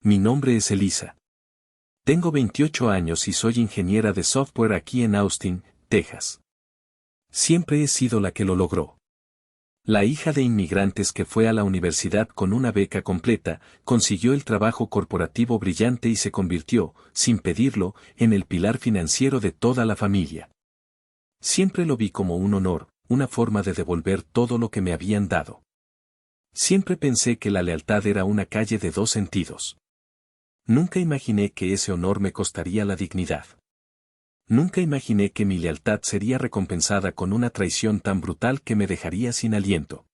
Mi nombre es Elisa. Tengo 28 años y soy ingeniera de software aquí en Austin, Texas. Siempre he sido la que lo logró. La hija de inmigrantes que fue a la universidad con una beca completa, consiguió el trabajo corporativo brillante y se convirtió, sin pedirlo, en el pilar financiero de toda la familia. Siempre lo vi como un honor, una forma de devolver todo lo que me habían dado. Siempre pensé que la lealtad era una calle de dos sentidos. Nunca imaginé que ese honor me costaría la dignidad. Nunca imaginé que mi lealtad sería recompensada con una traición tan brutal que me dejaría sin aliento.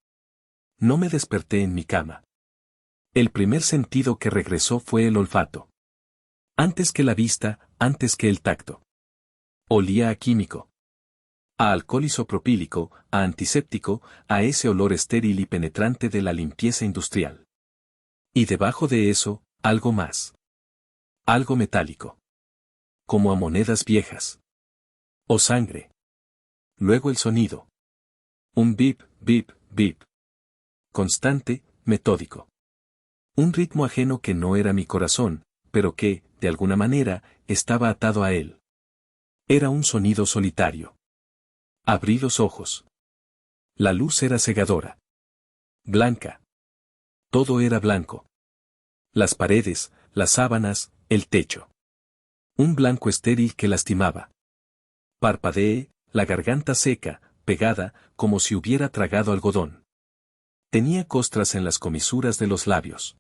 No me desperté en mi cama. El primer sentido que regresó fue el olfato. Antes que la vista, antes que el tacto. Olía a químico. A alcohol isopropílico, a antiséptico, a ese olor estéril y penetrante de la limpieza industrial. Y debajo de eso, algo más. Algo metálico. Como a monedas viejas. O sangre. Luego el sonido. Un bip, bip, bip. Constante, metódico. Un ritmo ajeno que no era mi corazón, pero que, de alguna manera, estaba atado a él. Era un sonido solitario. Abrí los ojos. La luz era cegadora. Blanca. Todo era blanco. Las paredes, las sábanas, el techo. Un blanco estéril que lastimaba. Parpadeé, la garganta seca, pegada, como si hubiera tragado algodón. Tenía costras en las comisuras de los labios.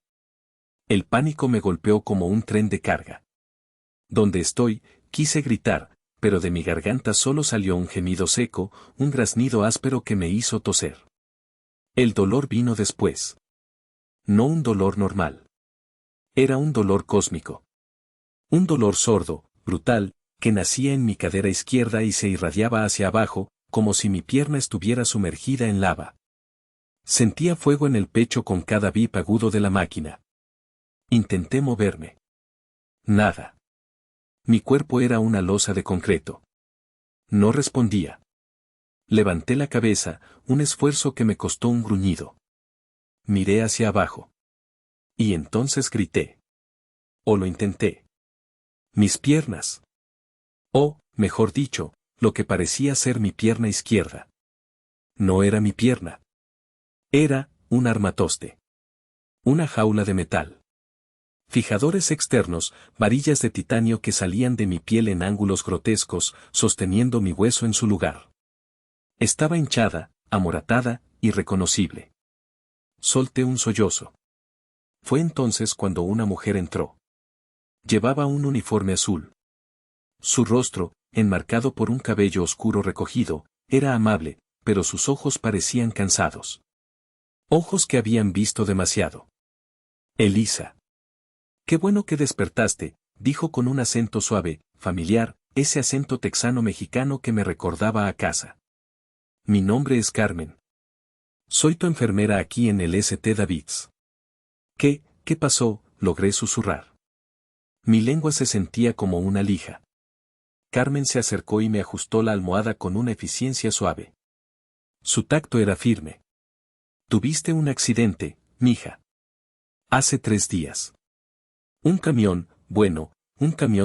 El pánico me golpeó como un tren de carga. Donde estoy, quise gritar, pero de mi garganta solo salió un gemido seco, un graznido áspero que me hizo toser. El dolor vino después. No un dolor normal. Era un dolor cósmico. Un dolor sordo, brutal, que nacía en mi cadera izquierda y se irradiaba hacia abajo, como si mi pierna estuviera sumergida en lava. Sentía fuego en el pecho con cada bip agudo de la máquina. Intenté moverme. Nada. Mi cuerpo era una losa de concreto. No respondía. Levanté la cabeza, un esfuerzo que me costó un gruñido. Miré hacia abajo. Y entonces grité. O lo intenté. Mis piernas. O, mejor dicho, lo que parecía ser mi pierna izquierda. No era mi pierna. Era un armatoste. Una jaula de metal. Fijadores externos, varillas de titanio que salían de mi piel en ángulos grotescos, sosteniendo mi hueso en su lugar. Estaba hinchada, amoratada, irreconocible. Solté un sollozo. Fue entonces cuando una mujer entró. Llevaba un uniforme azul. Su rostro, enmarcado por un cabello oscuro recogido, era amable, pero sus ojos parecían cansados. Ojos que habían visto demasiado. Elisa. Qué bueno que despertaste, dijo con un acento suave, familiar, ese acento texano-mexicano que me recordaba a casa. Mi nombre es Carmen. Soy tu enfermera aquí en el St. David's. ¿Qué pasó? Logré susurrar. Mi lengua se sentía como una lija. Carmen se acercó y me ajustó la almohada con una eficiencia suave. Su tacto era firme. Tuviste un accidente, mija. Hace 3 días. Un camión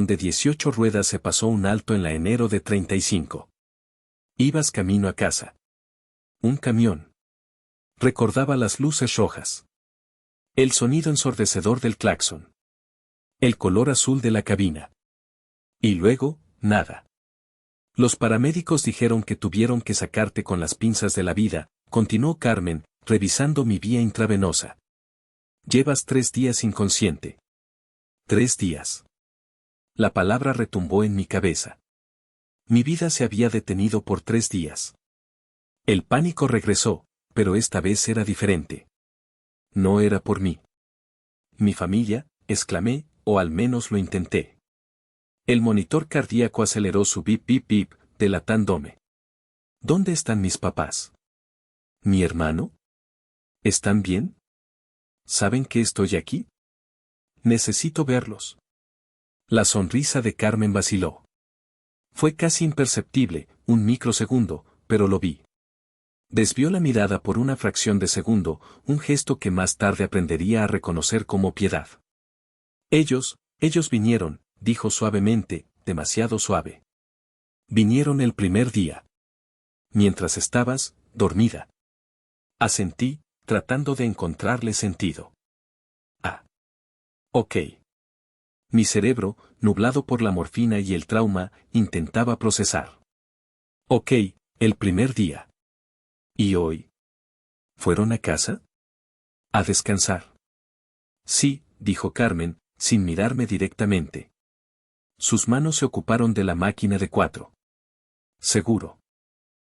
de 18 ruedas se pasó un alto en la enero de 35. Ibas camino a casa. Un camión. Recordaba las luces rojas. El sonido ensordecedor del claxon. El color azul de la cabina. Y luego, nada. Los paramédicos dijeron que tuvieron que sacarte con las pinzas de la vida, continuó Carmen, revisando mi vía intravenosa. Llevas 3 días inconsciente. 3 días. La palabra retumbó en mi cabeza. Mi vida se había detenido por 3 días. El pánico regresó, pero esta vez era diferente. No era por mí. Mi familia, exclamé, o al menos lo intenté. El monitor cardíaco aceleró su bip bip bip, delatándome. ¿Dónde están mis papás? ¿Mi hermano? ¿Están bien? ¿Saben que estoy aquí? Necesito verlos. La sonrisa de Carmen vaciló. Fue casi imperceptible, un microsegundo, pero lo vi. Desvió la mirada por una fracción de segundo, un gesto que más tarde aprendería a reconocer como piedad. Ellos vinieron, dijo suavemente, demasiado suave. Vinieron el primer día. Mientras estabas, dormida. Asentí, tratando de encontrarle sentido. Ah. Ok. Mi cerebro, nublado por la morfina y el trauma, intentaba procesar. Ok, el primer día. ¿Y hoy? ¿Fueron a casa? ¿A descansar? Sí, dijo Carmen, sin mirarme directamente. Sus manos se ocuparon de la máquina de 4. Seguro.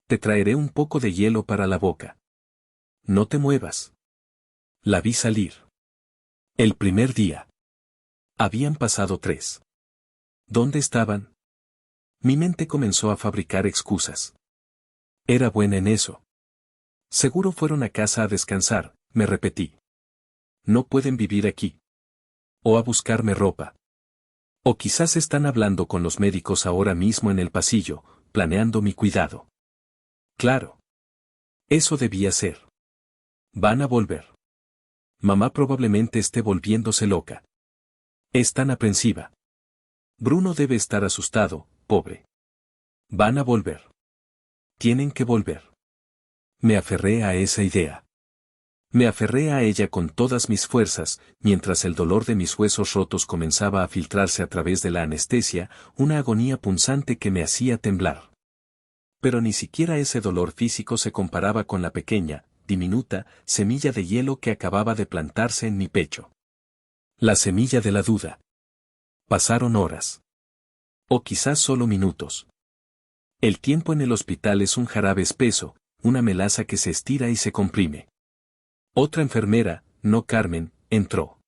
Te traeré un poco de hielo para la boca. No te muevas. La vi salir. El primer día. Habían pasado 3. ¿Dónde estaban? Mi mente comenzó a fabricar excusas. Era buena en eso. Seguro fueron a casa a descansar, me repetí. No pueden vivir aquí. O a buscarme ropa. O quizás están hablando con los médicos ahora mismo en el pasillo, planeando mi cuidado. Claro. Eso debía ser. Van a volver. Mamá probablemente esté volviéndose loca. Es tan aprensiva. Bruno debe estar asustado, pobre. Van a volver. Tienen que volver. Me aferré a esa idea. Me aferré a ella con todas mis fuerzas, mientras el dolor de mis huesos rotos comenzaba a filtrarse a través de la anestesia, una agonía punzante que me hacía temblar. Pero ni siquiera ese dolor físico se comparaba con la pequeña, diminuta, semilla de hielo que acababa de plantarse en mi pecho. La semilla de la duda. Pasaron horas. O quizás solo minutos. El tiempo en el hospital es un jarabe espeso, una melaza que se estira y se comprime. Otra enfermera, no Carmen, entró.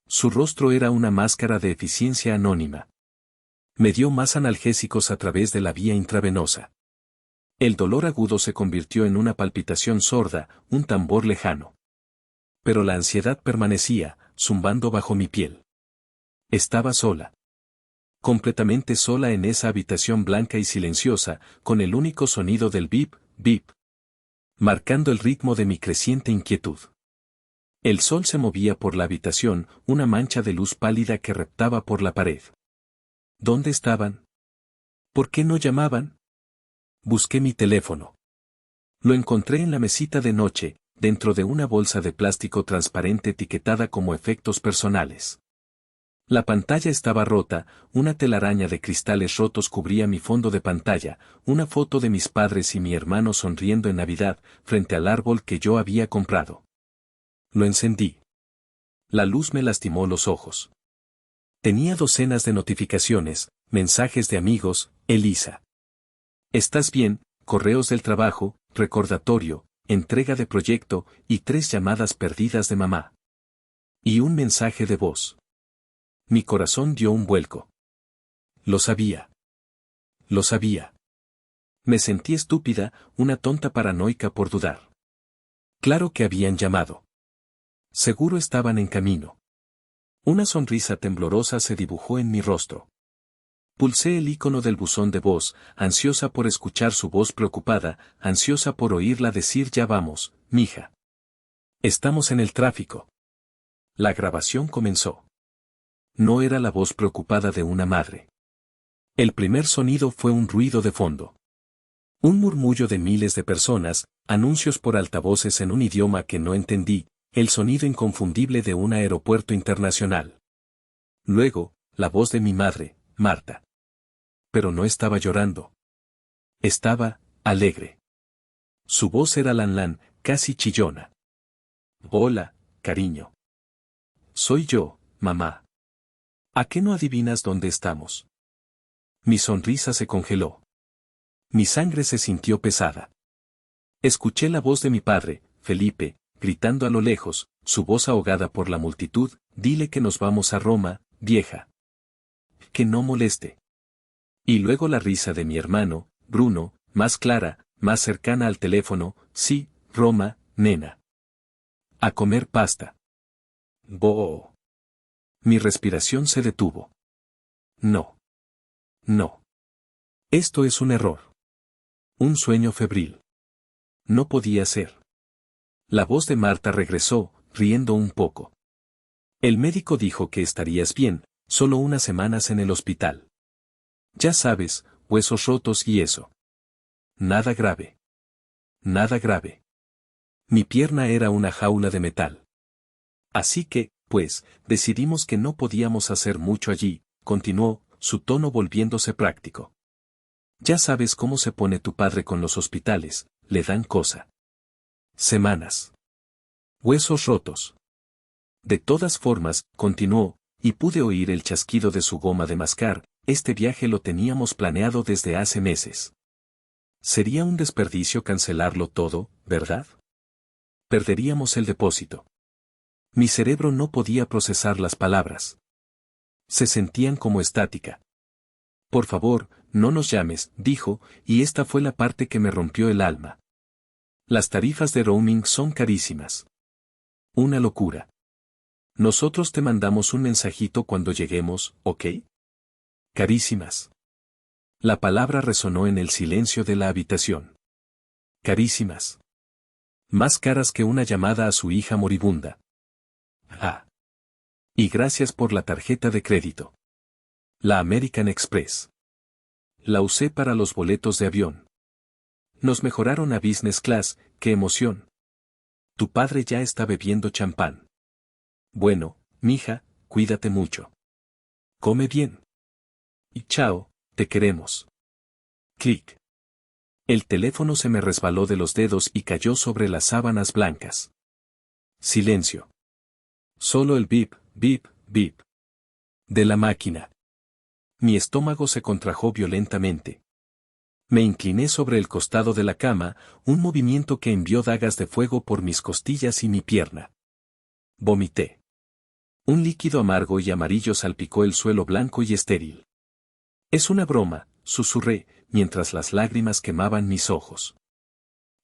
Su rostro era una máscara de eficiencia anónima. Me dio más analgésicos a través de la vía intravenosa. El dolor agudo se convirtió en una palpitación sorda, un tambor lejano. Pero la ansiedad permanecía, zumbando bajo mi piel. Estaba sola. Completamente sola en esa habitación blanca y silenciosa, con el único sonido del bip, bip, marcando el ritmo de mi creciente inquietud. El sol se movía por la habitación, una mancha de luz pálida que reptaba por la pared. ¿Dónde estaban? ¿Por qué no llamaban? Busqué mi teléfono. Lo encontré en la mesita de noche, dentro de una bolsa de plástico transparente etiquetada como efectos personales. La pantalla estaba rota, una telaraña de cristales rotos cubría mi fondo de pantalla, una foto de mis padres y mi hermano sonriendo en Navidad, frente al árbol que yo había comprado. Lo encendí. La luz me lastimó los ojos. Tenía docenas de notificaciones, mensajes de amigos, Elisa. ¿Estás bien? Correos del trabajo, recordatorio, entrega de proyecto, y 3 llamadas perdidas de mamá. Y un mensaje de voz. Mi corazón dio un vuelco. Lo sabía. Lo sabía. Me sentí estúpida, una tonta paranoica por dudar. Claro que habían llamado. Seguro estaban en camino. Una sonrisa temblorosa se dibujó en mi rostro. Pulsé el icono del buzón de voz, ansiosa por escuchar su voz preocupada, ansiosa por oírla decir ya vamos, mija. Estamos en el tráfico. La grabación comenzó. No era la voz preocupada de una madre. El primer sonido fue un ruido de fondo. Un murmullo de miles de personas, anuncios por altavoces en un idioma que no entendí, el sonido inconfundible de un aeropuerto internacional. Luego, la voz de mi madre, Marta. Pero no estaba llorando. Estaba, alegre. Su voz era lan, casi chillona. Hola, cariño. Soy yo, mamá. ¿A qué no adivinas dónde estamos? Mi sonrisa se congeló. Mi sangre se sintió pesada. Escuché la voz de mi padre, Felipe, gritando a lo lejos, su voz ahogada por la multitud, dile que nos vamos a Roma, vieja. Que no moleste. Y luego la risa de mi hermano, Bruno, más clara, más cercana al teléfono, sí, Roma, nena. A comer pasta. Boh. Mi respiración se detuvo. No. No. Esto es un error. Un sueño febril. No podía ser. La voz de Marta regresó, riendo un poco. El médico dijo que estarías bien, solo unas semanas en el hospital. Ya sabes, huesos rotos y eso. Nada grave. Nada grave. Mi pierna era una jaula de metal. Así que, pues, decidimos que no podíamos hacer mucho allí, continuó, su tono volviéndose práctico. Ya sabes cómo se pone tu padre con los hospitales, le dan cosa. Semanas. Huesos rotos. De todas formas, continuó, y pude oír el chasquido de su goma de mascar, este viaje lo teníamos planeado desde hace meses. Sería un desperdicio cancelarlo todo, ¿verdad? Perderíamos el depósito. Mi cerebro no podía procesar las palabras. Se sentían como estática. Por favor, no nos llames, dijo, y esta fue la parte que me rompió el alma. Las tarifas de roaming son carísimas. Una locura. Nosotros te mandamos un mensajito cuando lleguemos, ¿ok? Carísimas. La palabra resonó en el silencio de la habitación. Carísimas. Más caras que una llamada a su hija moribunda. Ah. Y gracias por la tarjeta de crédito. La American Express. La usé para los boletos de avión. Nos mejoraron a business class, ¡qué emoción! Tu padre ya está bebiendo champán. Bueno, mija, cuídate mucho. Come bien. Y chao, te queremos. Clic. El teléfono se me resbaló de los dedos y cayó sobre las sábanas blancas. Silencio. Solo el bip, bip, bip. De la máquina. Mi estómago se contrajo violentamente. Me incliné sobre el costado de la cama, un movimiento que envió dagas de fuego por mis costillas y mi pierna. Vomité. Un líquido amargo y amarillo salpicó el suelo blanco y estéril. Es una broma, susurré, mientras las lágrimas quemaban mis ojos.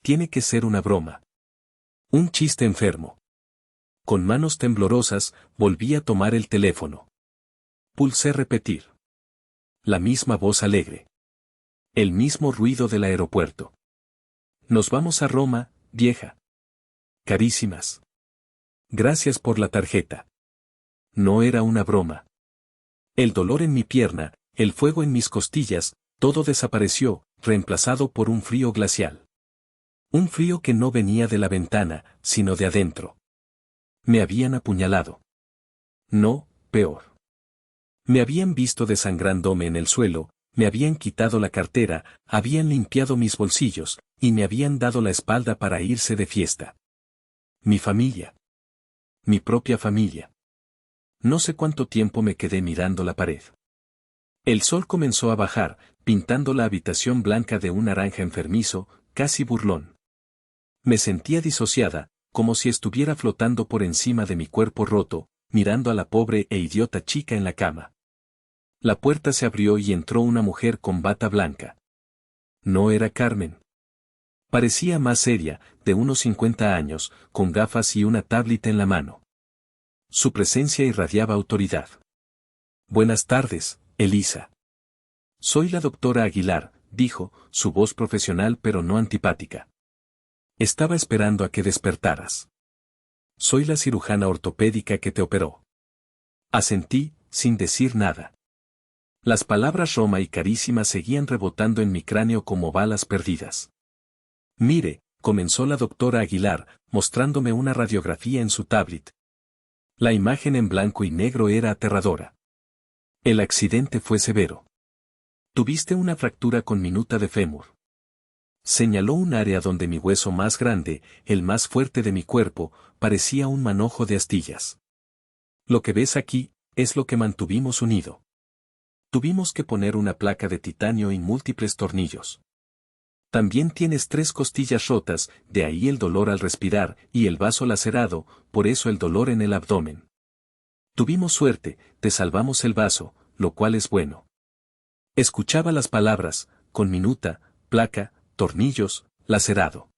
Tiene que ser una broma. Un chiste enfermo. Con manos temblorosas, volví a tomar el teléfono. Pulsé repetir. La misma voz alegre. El mismo ruido del aeropuerto. Nos vamos a Roma, vieja. Carísimas. Gracias por la tarjeta. No era una broma. El dolor en mi pierna, el fuego en mis costillas, todo desapareció, reemplazado por un frío glacial. Un frío que no venía de la ventana, sino de adentro. Me habían apuñalado. No, peor. Me habían visto desangrándome en el suelo, me habían quitado la cartera, habían limpiado mis bolsillos, y me habían dado la espalda para irse de fiesta. Mi familia. Mi propia familia. No sé cuánto tiempo me quedé mirando la pared. El sol comenzó a bajar, pintando la habitación blanca de un naranja enfermizo, casi burlón. Me sentía disociada, como si estuviera flotando por encima de mi cuerpo roto, mirando a la pobre e idiota chica en la cama. La puerta se abrió y entró una mujer con bata blanca. No era Carmen. Parecía más seria, de unos 50 años, con gafas y una tableta en la mano. Su presencia irradiaba autoridad. Buenas tardes, Elisa. Soy la doctora Aguilar, dijo, su voz profesional pero no antipática. Estaba esperando a que despertaras. Soy la cirujana ortopédica que te operó. Asentí, sin decir nada. Las palabras Roma y carísima seguían rebotando en mi cráneo como balas perdidas. Mire, comenzó la doctora Aguilar, mostrándome una radiografía en su tablet. La imagen en blanco y negro era aterradora. El accidente fue severo. Tuviste una fractura con minuta de fémur. Señaló un área donde mi hueso más grande, el más fuerte de mi cuerpo, parecía un manojo de astillas. Lo que ves aquí, es lo que mantuvimos unido. Tuvimos que poner una placa de titanio y múltiples tornillos. También tienes 3 costillas rotas, de ahí el dolor al respirar, y el vaso lacerado, por eso el dolor en el abdomen. Tuvimos suerte, te salvamos el vaso, lo cual es bueno. Escuchaba las palabras, con minuta, placa, tornillos, lacerado.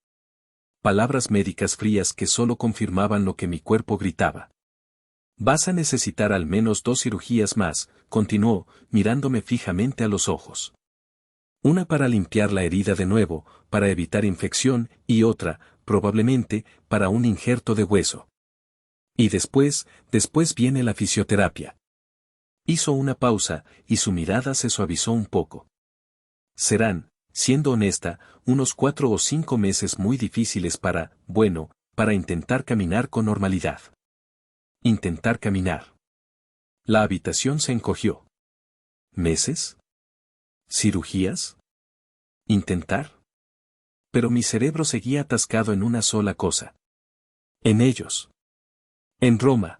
Palabras médicas frías que solo confirmaban lo que mi cuerpo gritaba. Vas a necesitar al menos 2 cirugías más, continuó, mirándome fijamente a los ojos. Una para limpiar la herida de nuevo, para evitar infección, y otra, probablemente, para un injerto de hueso. Y después viene la fisioterapia. Hizo una pausa, y su mirada se suavizó un poco. Serán, siendo honesta, unos 4 o 5 meses muy difíciles para intentar caminar con normalidad. Intentar caminar. La habitación se encogió. ¿Meses? ¿Cirugías? ¿Intentar? Pero mi cerebro seguía atascado en una sola cosa. En ellos. En Roma.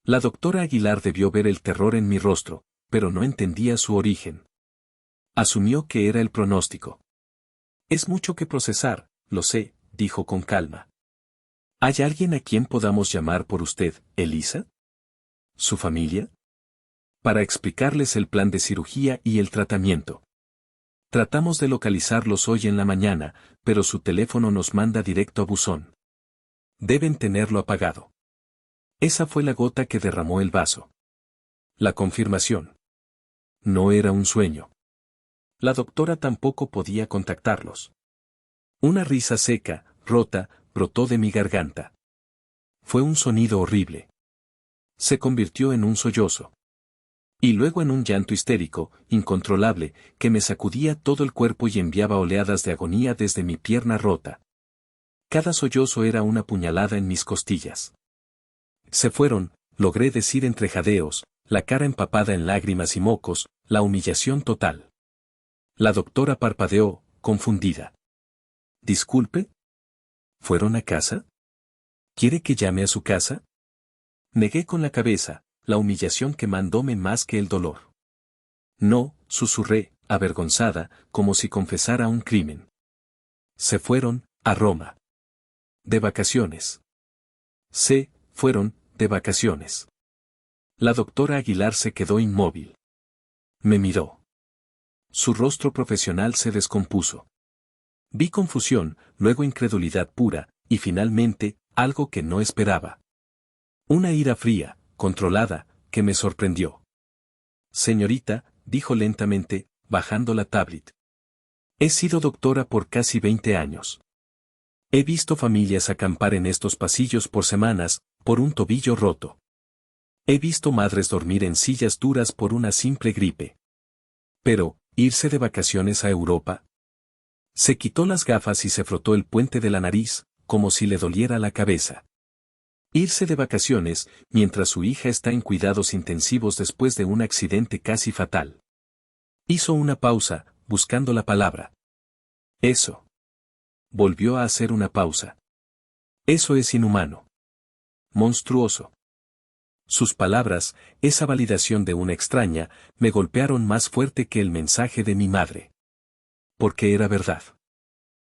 La doctora Aguilar debió ver el terror en mi rostro, pero no entendía su origen. Asumió que era el pronóstico. Es mucho que procesar, lo sé, dijo con calma. ¿Hay alguien a quien podamos llamar por usted, Elisa? ¿Su familia? Para explicarles el plan de cirugía y el tratamiento. Tratamos de localizarlos hoy en la mañana, pero su teléfono nos manda directo a buzón. Deben tenerlo apagado. Esa fue la gota que derramó el vaso. La confirmación. No era un sueño. La doctora tampoco podía contactarlos. Una risa seca, rota, brotó de mi garganta. Fue un sonido horrible. Se convirtió en un sollozo. Y luego en un llanto histérico, incontrolable, que me sacudía todo el cuerpo y enviaba oleadas de agonía desde mi pierna rota. Cada sollozo era una puñalada en mis costillas. Se fueron, logré decir entre jadeos, la cara empapada en lágrimas y mocos, la humillación total. La doctora parpadeó, confundida. ¿Disculpe? ¿Fueron a casa? ¿Quiere que llame a su casa? Negué con la cabeza, la humillación quemándome más que el dolor. No, susurré, avergonzada, como si confesara un crimen. Se fueron, a Roma. De vacaciones. Fueron, de vacaciones. La doctora Aguilar se quedó inmóvil. Me miró. Su rostro profesional se descompuso. Vi confusión, luego incredulidad pura, y finalmente, algo que no esperaba. Una ira fría, controlada, que me sorprendió. Señorita, dijo lentamente, bajando la tablet. He sido doctora por casi 20 años. He visto familias acampar en estos pasillos por semanas, por un tobillo roto. He visto madres dormir en sillas duras por una simple gripe. Pero, ¿irse de vacaciones a Europa? Se quitó las gafas y se frotó el puente de la nariz, como si le doliera la cabeza. Irse de vacaciones, mientras su hija está en cuidados intensivos después de un accidente casi fatal. Hizo una pausa, buscando la palabra. Eso. Volvió a hacer una pausa. Eso es inhumano. Monstruoso. Sus palabras, esa validación de una extraña, me golpearon más fuerte que el mensaje de mi madre. Porque era verdad.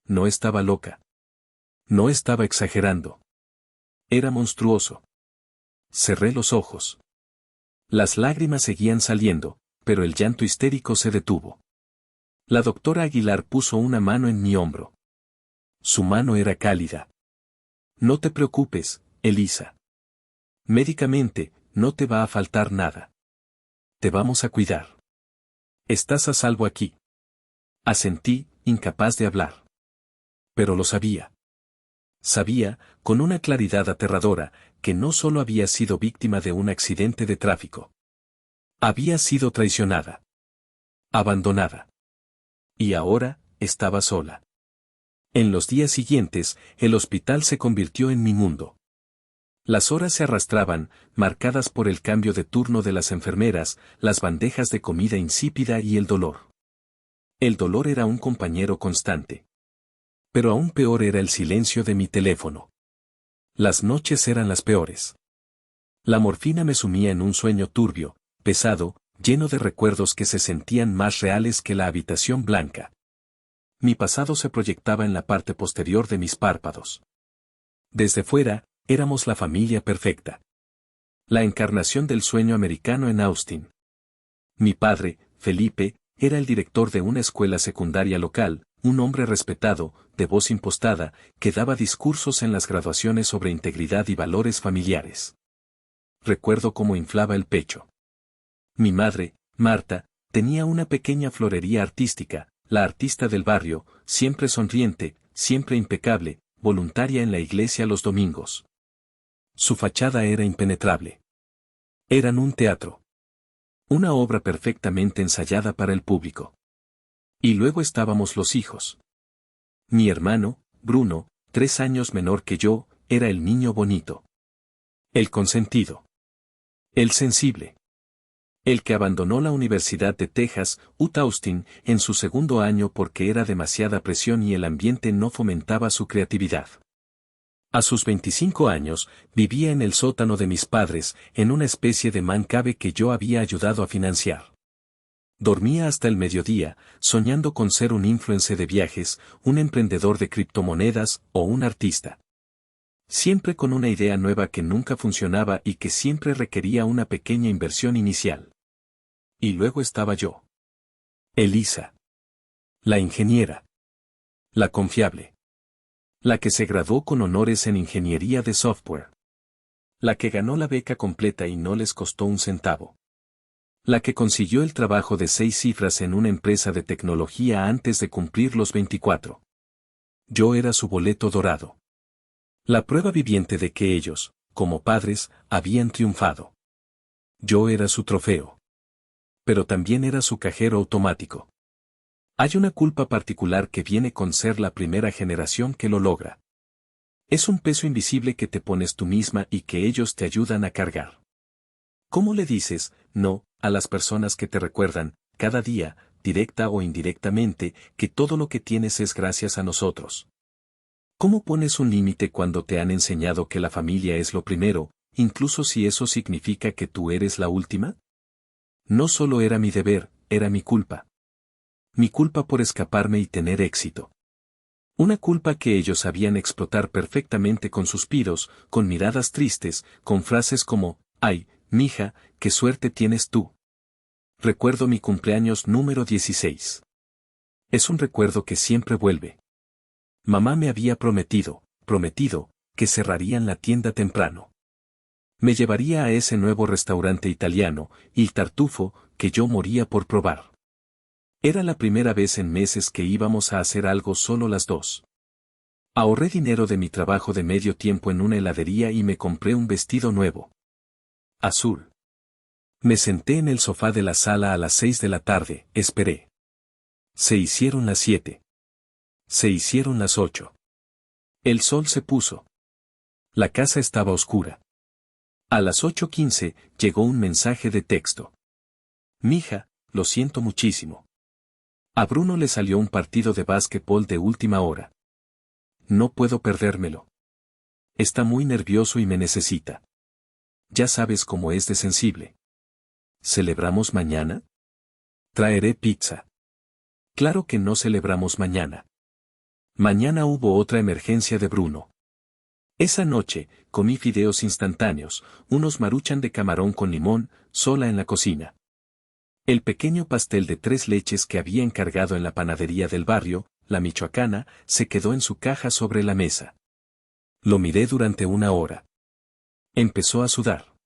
No estaba loca. No estaba exagerando. Era monstruoso. Cerré los ojos. Las lágrimas seguían saliendo, pero el llanto histérico se detuvo. La doctora Aguilar puso una mano en mi hombro. Su mano era cálida. No te preocupes, Elisa. Médicamente, no te va a faltar nada. Te vamos a cuidar. Estás a salvo aquí. Asentí, incapaz de hablar. Pero lo sabía. Sabía, con una claridad aterradora, que no solo había sido víctima de un accidente de tráfico. Había sido traicionada. Abandonada. Y ahora, estaba sola. En los días siguientes, el hospital se convirtió en mi mundo. Las horas se arrastraban, marcadas por el cambio de turno de las enfermeras, las bandejas de comida insípida y el dolor. El dolor era un compañero constante. Pero aún peor era el silencio de mi teléfono. Las noches eran las peores. La morfina me sumía en un sueño turbio, pesado, lleno de recuerdos que se sentían más reales que la habitación blanca. Mi pasado se proyectaba en la parte posterior de mis párpados. Desde fuera, éramos la familia perfecta. La encarnación del sueño americano en Austin. Mi padre, Felipe, era el director de una escuela secundaria local, un hombre respetado, de voz impostada, que daba discursos en las graduaciones sobre integridad y valores familiares. Recuerdo cómo inflaba el pecho. Mi madre, Marta, tenía una pequeña florería artística, la artista del barrio, siempre sonriente, siempre impecable, voluntaria en la iglesia los domingos. Su fachada era impenetrable. Eran un teatro. Una obra perfectamente ensayada para el público. Y luego estábamos los hijos. Mi hermano, Bruno, 3 años menor que yo, era el niño bonito. El consentido. El sensible. El que abandonó la Universidad de Texas, Austin, en su segundo año porque era demasiada presión y el ambiente no fomentaba su creatividad. A sus 25 años, vivía en el sótano de mis padres, en una especie de man cave que yo había ayudado a financiar. Dormía hasta el mediodía, soñando con ser un influencer de viajes, un emprendedor de criptomonedas o un artista. Siempre con una idea nueva que nunca funcionaba y que siempre requería una pequeña inversión inicial. Y luego estaba yo. Elisa. La ingeniera. La confiable. La que se graduó con honores en ingeniería de software. La que ganó la beca completa y no les costó un centavo. La que consiguió el trabajo de 6 cifras en una empresa de tecnología antes de cumplir los 24. Yo era su boleto dorado. La prueba viviente de que ellos, como padres, habían triunfado. Yo era su trofeo. Pero también era su cajero automático. Hay una culpa particular que viene con ser la primera generación que lo logra. Es un peso invisible que te pones tú misma y que ellos te ayudan a cargar. ¿Cómo le dices, no, a las personas que te recuerdan, cada día, directa o indirectamente, que todo lo que tienes es gracias a nosotros? ¿Cómo pones un límite cuando te han enseñado que la familia es lo primero, incluso si eso significa que tú eres la última? No solo era mi deber, era mi culpa. Mi culpa por escaparme y tener éxito. Una culpa que ellos sabían explotar perfectamente con suspiros, con miradas tristes, con frases como, ay, mija, qué suerte tienes tú. Recuerdo mi cumpleaños número 16. Es un recuerdo que siempre vuelve. Mamá me había prometido, que cerrarían la tienda temprano. Me llevaría a ese nuevo restaurante italiano, Il Tartufo, que yo moría por probar. Era la primera vez en meses que íbamos a hacer algo solo las dos. Ahorré dinero de mi trabajo de medio tiempo en una heladería y me compré un vestido nuevo. Azul. Me senté en el sofá de la sala a las 6 de la tarde, esperé. Se hicieron las 7. Se hicieron las 8. El sol se puso. La casa estaba oscura. A las 8:15 llegó un mensaje de texto. Mija, lo siento muchísimo. A Bruno le salió un partido de básquetbol de última hora. No puedo perdérmelo. Está muy nervioso y me necesita. Ya sabes cómo es de sensible. ¿Celebramos mañana? Traeré pizza. Claro que no celebramos mañana. Mañana hubo otra emergencia de Bruno. Esa noche, comí fideos instantáneos, unos maruchan de camarón con limón, sola en la cocina. El pequeño pastel de 3 leches que había encargado en la panadería del barrio, la michoacana, se quedó en su caja sobre la mesa. Lo miré durante 1 hora. Empezó a sudar.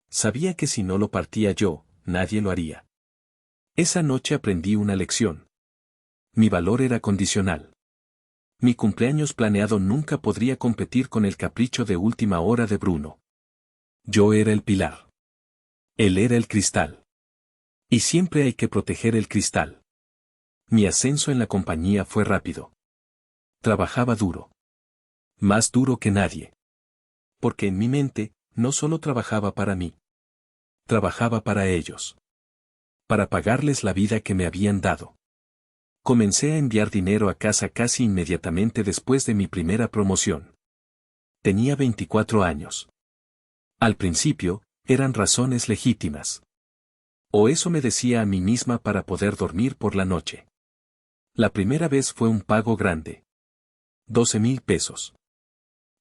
Sabía que si no lo partía yo, nadie lo haría. Esa noche aprendí una lección. Mi valor era condicional. Mi cumpleaños planeado nunca podría competir con el capricho de última hora de Bruno. Yo era el pilar. Él era el cristal. Y siempre hay que proteger el cristal. Mi ascenso en la compañía fue rápido. Trabajaba duro. Más duro que nadie. Porque en mi mente, no solo trabajaba para mí. Trabajaba para ellos. Para pagarles la vida que me habían dado. Comencé a enviar dinero a casa casi inmediatamente después de mi primera promoción. Tenía 24 años. Al principio, eran razones legítimas. O eso me decía a mí misma para poder dormir por la noche. La primera vez fue un pago grande. 12,000 pesos.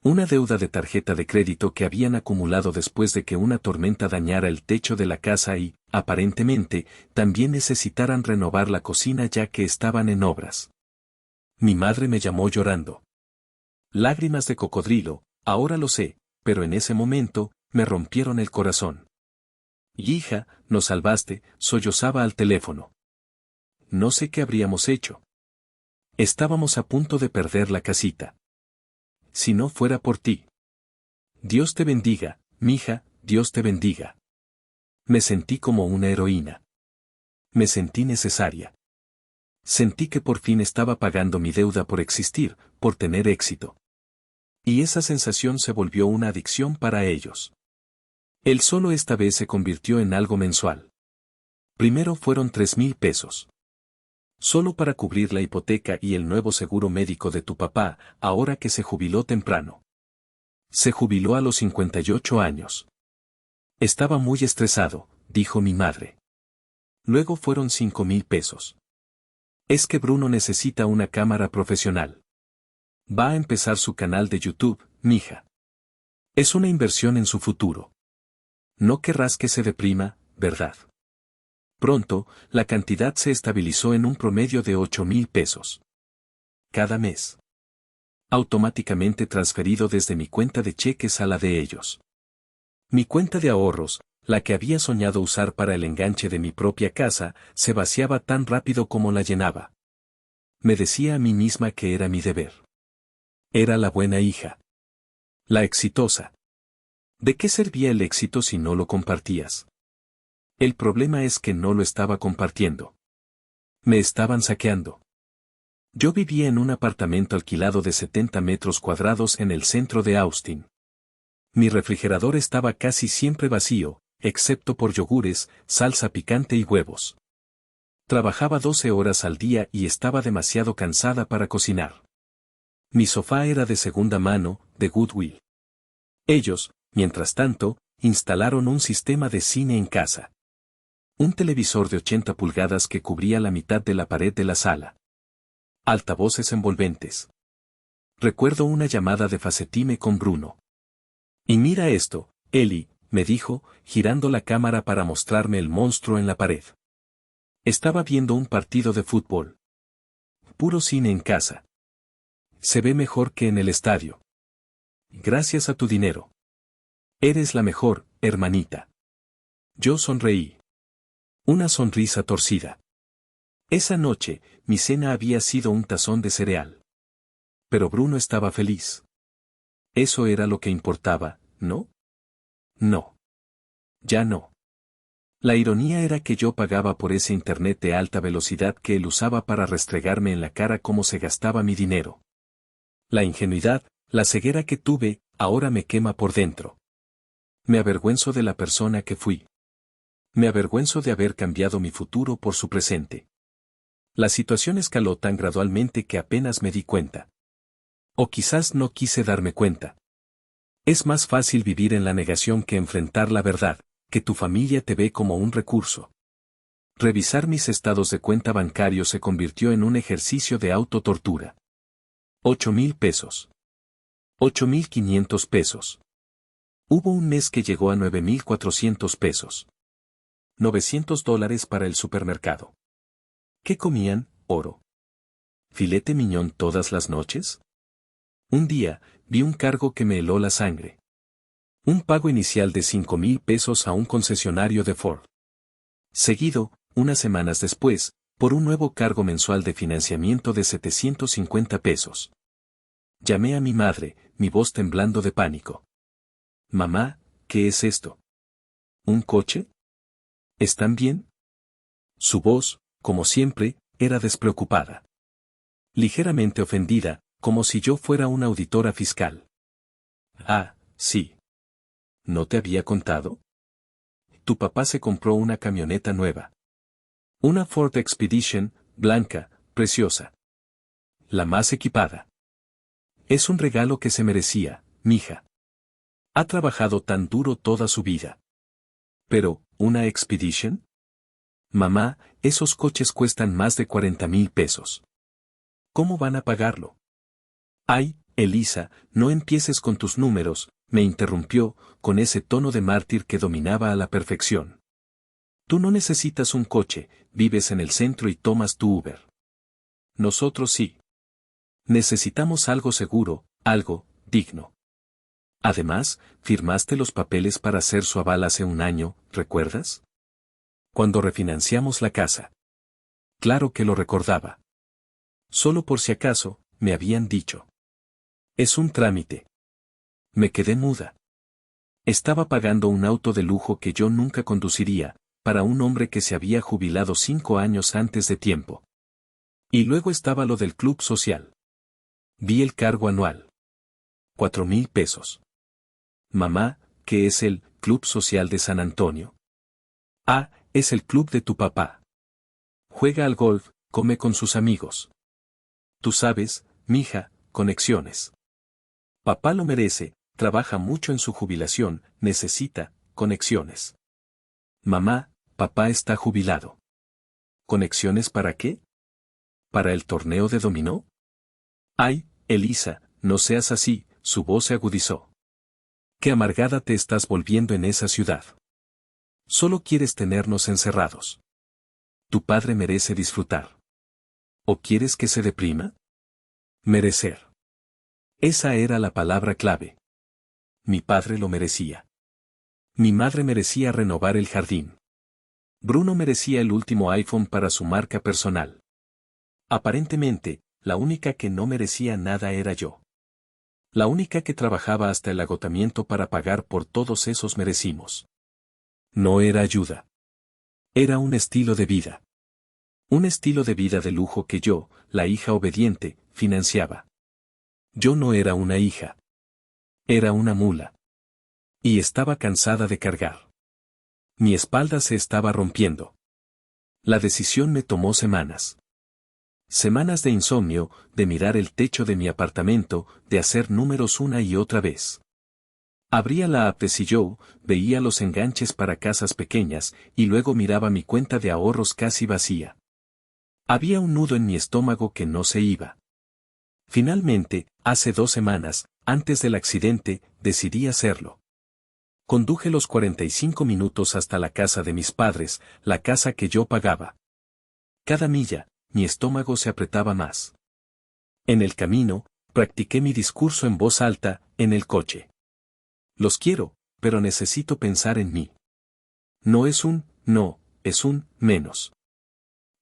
Una deuda de tarjeta de crédito que habían acumulado después de que una tormenta dañara el techo de la casa y, aparentemente, también necesitaran renovar la cocina ya que estaban en obras. Mi madre me llamó llorando. Lágrimas de cocodrilo, ahora lo sé, pero en ese momento, me rompieron el corazón. Hija, nos salvaste, sollozaba al teléfono. No sé qué habríamos hecho. Estábamos a punto de perder la casita. Si no fuera por ti. Dios te bendiga, mija, Dios te bendiga. Me sentí como una heroína. Me sentí necesaria. Sentí que por fin estaba pagando mi deuda por existir, por tener éxito. Y esa sensación se volvió una adicción para ellos. El solo esta vez se convirtió en algo mensual. Primero fueron 3,000 pesos. Solo para cubrir la hipoteca y el nuevo seguro médico de tu papá, ahora que se jubiló temprano. Se jubiló a los 58 años. Estaba muy estresado, dijo mi madre. Luego fueron 5,000 pesos. Es que Bruno necesita una cámara profesional. Va a empezar su canal de YouTube, mija. Es una inversión en su futuro. No querrás que se deprima, ¿verdad? Pronto, la cantidad se estabilizó en un promedio de 8,000 pesos. Cada mes. Automáticamente transferido desde mi cuenta de cheques a la de ellos. Mi cuenta de ahorros, la que había soñado usar para el enganche de mi propia casa, se vaciaba tan rápido como la llenaba. Me decía a mí misma que era mi deber. Era la buena hija. La exitosa. ¿De qué servía el éxito si no lo compartías? El problema es que no lo estaba compartiendo. Me estaban saqueando. Yo vivía en un apartamento alquilado de 70 metros cuadrados en el centro de Austin. Mi refrigerador estaba casi siempre vacío, excepto por yogures, salsa picante y huevos. Trabajaba 12 horas al día y estaba demasiado cansada para cocinar. Mi sofá era de segunda mano, de Goodwill. Ellos, mientras tanto, instalaron un sistema de cine en casa. Un televisor de 80 pulgadas que cubría la mitad de la pared de la sala. Altavoces envolventes. Recuerdo una llamada de Facetime con Bruno. Y mira esto, Eli, me dijo, girando la cámara para mostrarme el monstruo en la pared. Estaba viendo un partido de fútbol. Puro cine en casa. Se ve mejor que en el estadio. Gracias a tu dinero. Eres la mejor, hermanita. Yo sonreí. Una sonrisa torcida. Esa noche, mi cena había sido un tazón de cereal. Pero Bruno estaba feliz. Eso era lo que importaba, ¿no? No. Ya no. La ironía era que yo pagaba por ese internet de alta velocidad que él usaba para restregarme en la cara cómo se gastaba mi dinero. La ingenuidad, la ceguera que tuve, ahora me quema por dentro. Me avergüenzo de la persona que fui. Me avergüenzo de haber cambiado mi futuro por su presente. La situación escaló tan gradualmente que apenas me di cuenta. O quizás no quise darme cuenta. Es más fácil vivir en la negación que enfrentar la verdad, que tu familia te ve como un recurso. Revisar mis estados de cuenta bancario se convirtió en un ejercicio de autotortura. 8,000 pesos. 8,500 pesos. Hubo un mes que llegó a 9,400 pesos. $900 para el supermercado. ¿Qué comían, oro? ¿Filete miñón todas las noches? Un día, vi un cargo que me heló la sangre. Un pago inicial de 5,000 pesos a un concesionario de Ford. Seguido, unas semanas después, por un nuevo cargo mensual de financiamiento de 750 pesos. Llamé a mi madre, mi voz temblando de pánico. Mamá, ¿qué es esto? ¿Un coche? ¿Están bien? Su voz, como siempre, era despreocupada. Ligeramente ofendida, como si yo fuera una auditora fiscal. Ah, sí. ¿No te había contado? Tu papá se compró una camioneta nueva. Una Ford Expedition, blanca, preciosa. La más equipada. Es un regalo que se merecía, mija. Ha trabajado tan duro toda su vida. Pero, ¿una Expedition? Mamá, esos coches cuestan más de 40,000 pesos. ¿Cómo van a pagarlo? Ay, Elisa, no empieces con tus números, me interrumpió, con ese tono de mártir que dominaba a la perfección. Tú no necesitas un coche, vives en el centro y tomas tu Uber. Nosotros sí. Necesitamos algo seguro, algo digno. Además, firmaste los papeles para hacer su aval hace un año, ¿recuerdas? Cuando refinanciamos la casa. Claro que lo recordaba. Solo por si acaso, me habían dicho. Es un trámite. Me quedé muda. Estaba pagando un auto de lujo que yo nunca conduciría, para un hombre que se había jubilado 5 años antes de tiempo. Y luego estaba lo del club social. Vi el cargo anual. 4,000 pesos. Mamá, ¿qué es el Club Social de San Antonio? Ah, es el club de tu papá. Juega al golf, come con sus amigos. Tú sabes, mija, conexiones. Papá lo merece, trabaja mucho en su jubilación, necesita conexiones. Mamá, papá está jubilado. ¿Conexiones para qué? ¿Para el torneo de dominó? Ay, Elisa, no seas así, su voz se agudizó. Qué amargada te estás volviendo en esa ciudad. Solo quieres tenernos encerrados. Tu padre merece disfrutar. ¿O quieres que se deprima? Merecer. Esa era la palabra clave. Mi padre lo merecía. Mi madre merecía renovar el jardín. Bruno merecía el último iPhone para su marca personal. Aparentemente, la única que no merecía nada era yo. La única que trabajaba hasta el agotamiento para pagar por todos esos merecimos. No era ayuda. Era un estilo de vida. Un estilo de vida de lujo que yo, la hija obediente, financiaba. Yo no era una hija. Era una mula. Y estaba cansada de cargar. Mi espalda se estaba rompiendo. La decisión me tomó semanas. Semanas de insomnio, de mirar el techo de mi apartamento, de hacer números una y otra vez. Abría la app de CEO, veía los enganches para casas pequeñas, y luego miraba mi cuenta de ahorros casi vacía. Había un nudo en mi estómago que no se iba. Finalmente, hace 2 semanas, antes del accidente, decidí hacerlo. Conduje los 45 minutos hasta la casa de mis padres, la casa que yo pagaba. Cada milla, mi estómago se apretaba más. En el camino, practiqué mi discurso en voz alta, en el coche. Los quiero, pero necesito pensar en mí. No es un no, es un menos.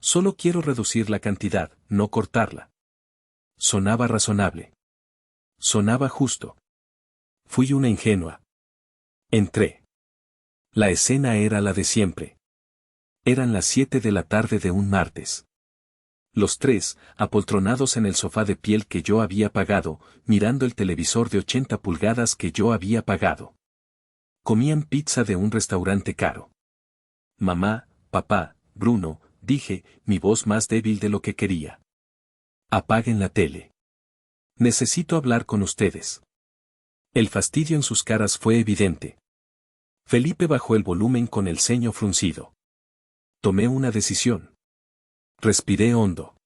Solo quiero reducir la cantidad, no cortarla. Sonaba razonable. Sonaba justo. Fui una ingenua. Entré. La escena era la de siempre. Eran las 7 de la tarde de un martes. Los tres, apoltronados en el sofá de piel que yo había pagado, mirando el televisor de 80 pulgadas que yo había pagado. Comían pizza de un restaurante caro. Mamá, papá, Bruno, dije, mi voz más débil de lo que quería. Apaguen la tele. Necesito hablar con ustedes. El fastidio en sus caras fue evidente. Felipe bajó el volumen con el ceño fruncido. Tomé una decisión. Respiré hondo.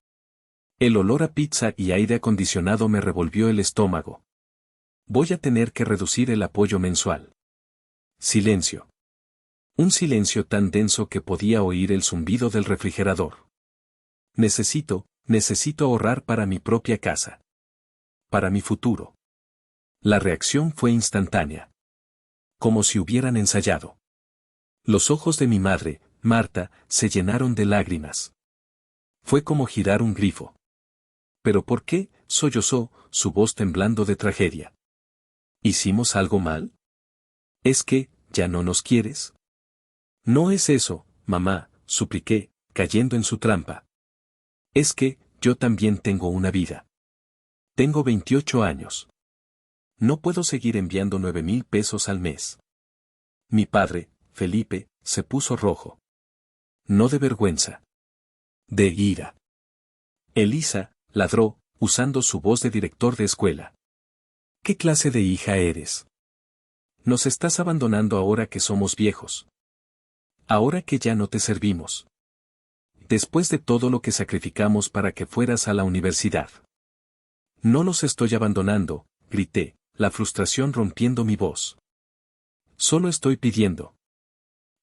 El olor a pizza y aire acondicionado me revolvió el estómago. Voy a tener que reducir el apoyo mensual. Silencio. Un silencio tan denso que podía oír el zumbido del refrigerador. Necesito ahorrar para mi propia casa. Para mi futuro. La reacción fue instantánea. Como si hubieran ensayado. Los ojos de mi madre, Marta, se llenaron de lágrimas. Fue como girar un grifo. ¿Pero por qué?, sollozó, su voz temblando de tragedia. ¿Hicimos algo mal? ¿Es que, ya no nos quieres? No es eso, mamá, supliqué, cayendo en su trampa. Es que, yo también tengo una vida. Tengo 28 años. No puedo seguir enviando 9,000 pesos al mes. Mi padre, Felipe, se puso rojo. No de vergüenza. De ira. Elisa, ladró, usando su voz de director de escuela. ¿Qué clase de hija eres? Nos estás abandonando ahora que somos viejos. Ahora que ya no te servimos. Después de todo lo que sacrificamos para que fueras a la universidad. No los estoy abandonando, grité, la frustración rompiendo mi voz. Solo estoy pidiendo.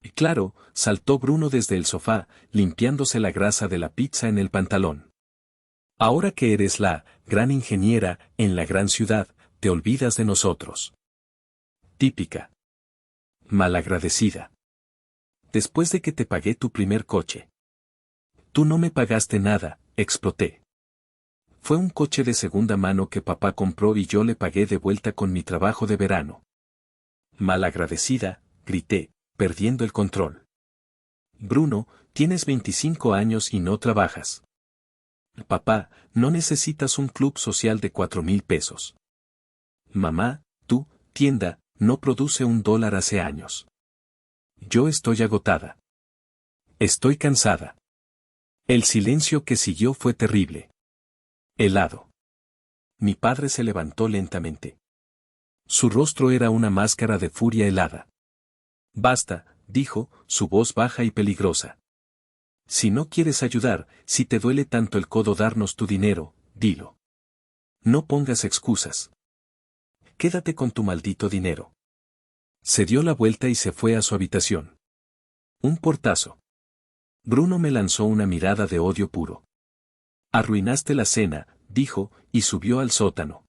Y claro, saltó Bruno desde el sofá, limpiándose la grasa de la pizza en el pantalón. Ahora que eres la gran ingeniera en la gran ciudad, te olvidas de nosotros. Típica. Malagradecida. Después de que te pagué tu primer coche. Tú no me pagaste nada, exploté. Fue un coche de segunda mano que papá compró y yo le pagué de vuelta con mi trabajo de verano. Malagradecida, grité, perdiendo el control. Bruno, tienes 25 años y no trabajas. Papá, no necesitas un club social de 4,000 pesos. Mamá, tu tienda, no produce $1 hace años. Yo estoy agotada. Estoy cansada. El silencio que siguió fue terrible. Helado. Mi padre se levantó lentamente. Su rostro era una máscara de furia helada. Basta, dijo, su voz baja y peligrosa. Si no quieres ayudar, si te duele tanto el codo darnos tu dinero, dilo. No pongas excusas. Quédate con tu maldito dinero. Se dio la vuelta y se fue a su habitación. Un portazo. Bruno me lanzó una mirada de odio puro. Arruinaste la cena, dijo, y subió al sótano.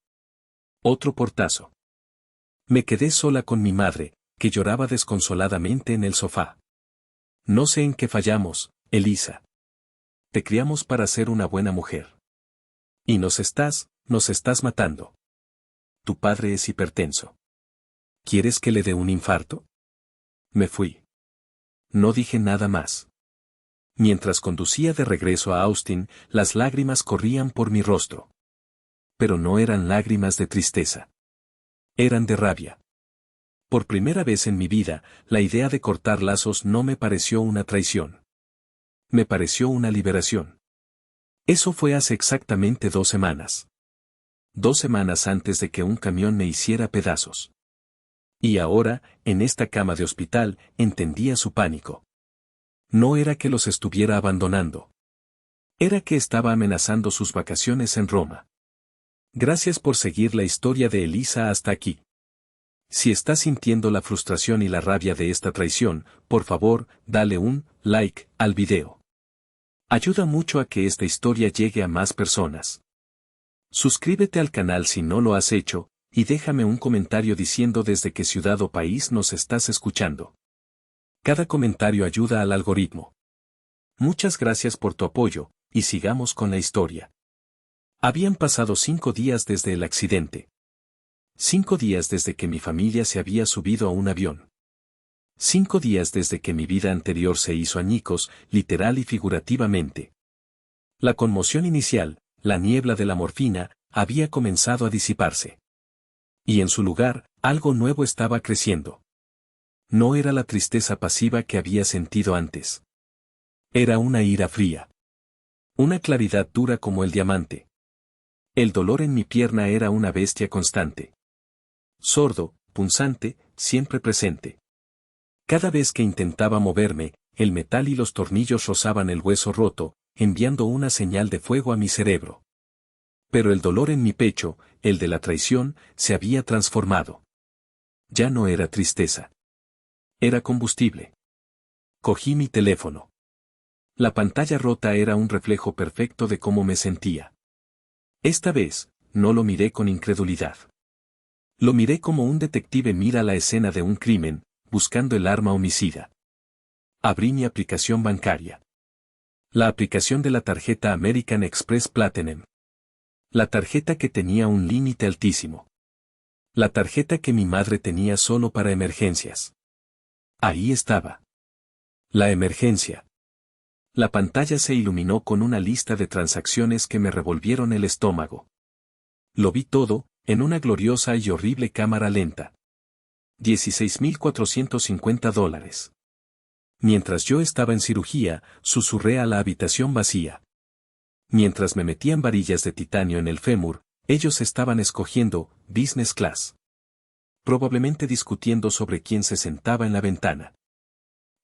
Otro portazo. Me quedé sola con mi madre, que lloraba desconsoladamente en el sofá. No sé en qué fallamos, Elisa. Te criamos para ser una buena mujer. Y nos estás matando. Tu padre es hipertenso. ¿Quieres que le dé un infarto? Me fui. No dije nada más. Mientras conducía de regreso a Austin, las lágrimas corrían por mi rostro. Pero no eran lágrimas de tristeza. Eran de rabia. Por primera vez en mi vida, la idea de cortar lazos no me pareció una traición. Me pareció una liberación. Eso fue hace exactamente 2 semanas. 2 semanas antes de que un camión me hiciera pedazos. Y ahora, en esta cama de hospital, entendía su pánico. No era que los estuviera abandonando. Era que estaba amenazando sus vacaciones en Roma. Gracias por seguir la historia de Elisa hasta aquí. Si estás sintiendo la frustración y la rabia de esta traición, por favor, dale un like al video. Ayuda mucho a que esta historia llegue a más personas. Suscríbete al canal si no lo has hecho, y déjame un comentario diciendo desde qué ciudad o país nos estás escuchando. Cada comentario ayuda al algoritmo. Muchas gracias por tu apoyo, y sigamos con la historia. Habían pasado 5 días desde el accidente. 5 días desde que mi familia se había subido a un avión. 5 días desde que mi vida anterior se hizo añicos, literal y figurativamente. La conmoción inicial, la niebla de la morfina, había comenzado a disiparse. Y en su lugar, algo nuevo estaba creciendo. No era la tristeza pasiva que había sentido antes. Era una ira fría. Una claridad dura como el diamante. El dolor en mi pierna era una bestia constante. Sordo, punzante, siempre presente. Cada vez que intentaba moverme, el metal y los tornillos rozaban el hueso roto, enviando una señal de fuego a mi cerebro. Pero el dolor en mi pecho, el de la traición, se había transformado. Ya no era tristeza. Era combustible. Cogí mi teléfono. La pantalla rota era un reflejo perfecto de cómo me sentía. Esta vez, no lo miré con incredulidad. Lo miré como un detective mira la escena de un crimen, buscando el arma homicida. Abrí mi aplicación bancaria. La aplicación de la tarjeta American Express Platinum. La tarjeta que tenía un límite altísimo. La tarjeta que mi madre tenía solo para emergencias. Ahí estaba. La emergencia. La pantalla se iluminó con una lista de transacciones que me revolvieron el estómago. Lo vi todo, en una gloriosa y horrible cámara lenta. $16,450. Mientras yo estaba en cirugía, susurré a la habitación vacía. Mientras me metían varillas de titanio en el fémur, ellos estaban escogiendo business class. Probablemente discutiendo sobre quién se sentaba en la ventana.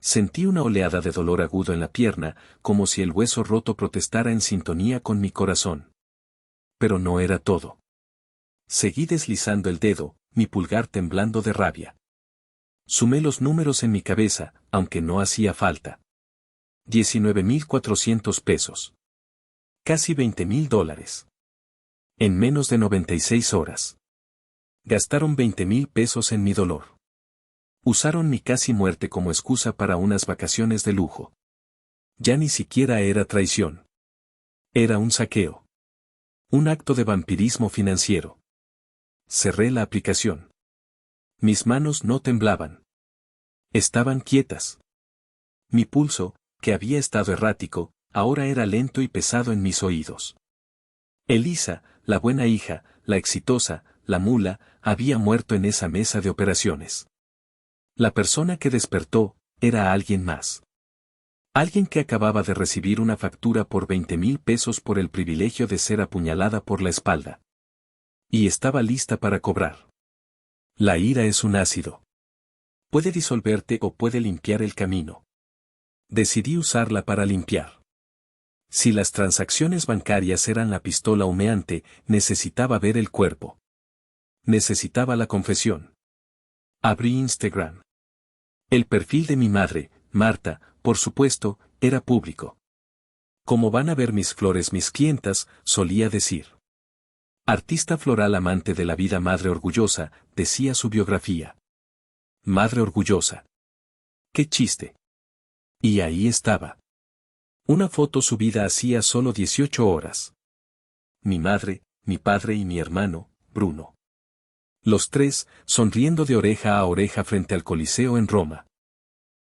Sentí una oleada de dolor agudo en la pierna, como si el hueso roto protestara en sintonía con mi corazón. Pero no era todo. Seguí deslizando el dedo, mi pulgar temblando de rabia. Sumé los números en mi cabeza, aunque no hacía falta. $19,400. Casi $20,000. En menos de 96 horas. Gastaron $20,000 en mi dolor. Usaron mi casi muerte como excusa para unas vacaciones de lujo. Ya ni siquiera era traición. Era un saqueo. Un acto de vampirismo financiero. Cerré la aplicación. Mis manos no temblaban. Estaban quietas. Mi pulso, que había estado errático, ahora era lento y pesado en mis oídos. Elisa, la buena hija, la exitosa, la mula, había muerto en esa mesa de operaciones. La persona que despertó, era alguien más. Alguien que acababa de recibir una factura por 20,000 pesos por el privilegio de ser apuñalada por la espalda. Y estaba lista para cobrar. La ira es un ácido. Puede disolverte o puede limpiar el camino. Decidí usarla para limpiar. Si las transacciones bancarias eran la pistola humeante, necesitaba ver el cuerpo. Necesitaba la confesión. Abrí Instagram. El perfil de mi madre, Marta, por supuesto, era público. Como van a ver mis flores mis clientas, solía decir. Artista floral amante de la vida, madre orgullosa, decía su biografía. Madre orgullosa. ¡Qué chiste! Y ahí estaba. Una foto subida hacía solo 18 horas. Mi madre, mi padre y mi hermano, Bruno. Los tres, sonriendo de oreja a oreja frente al Coliseo en Roma.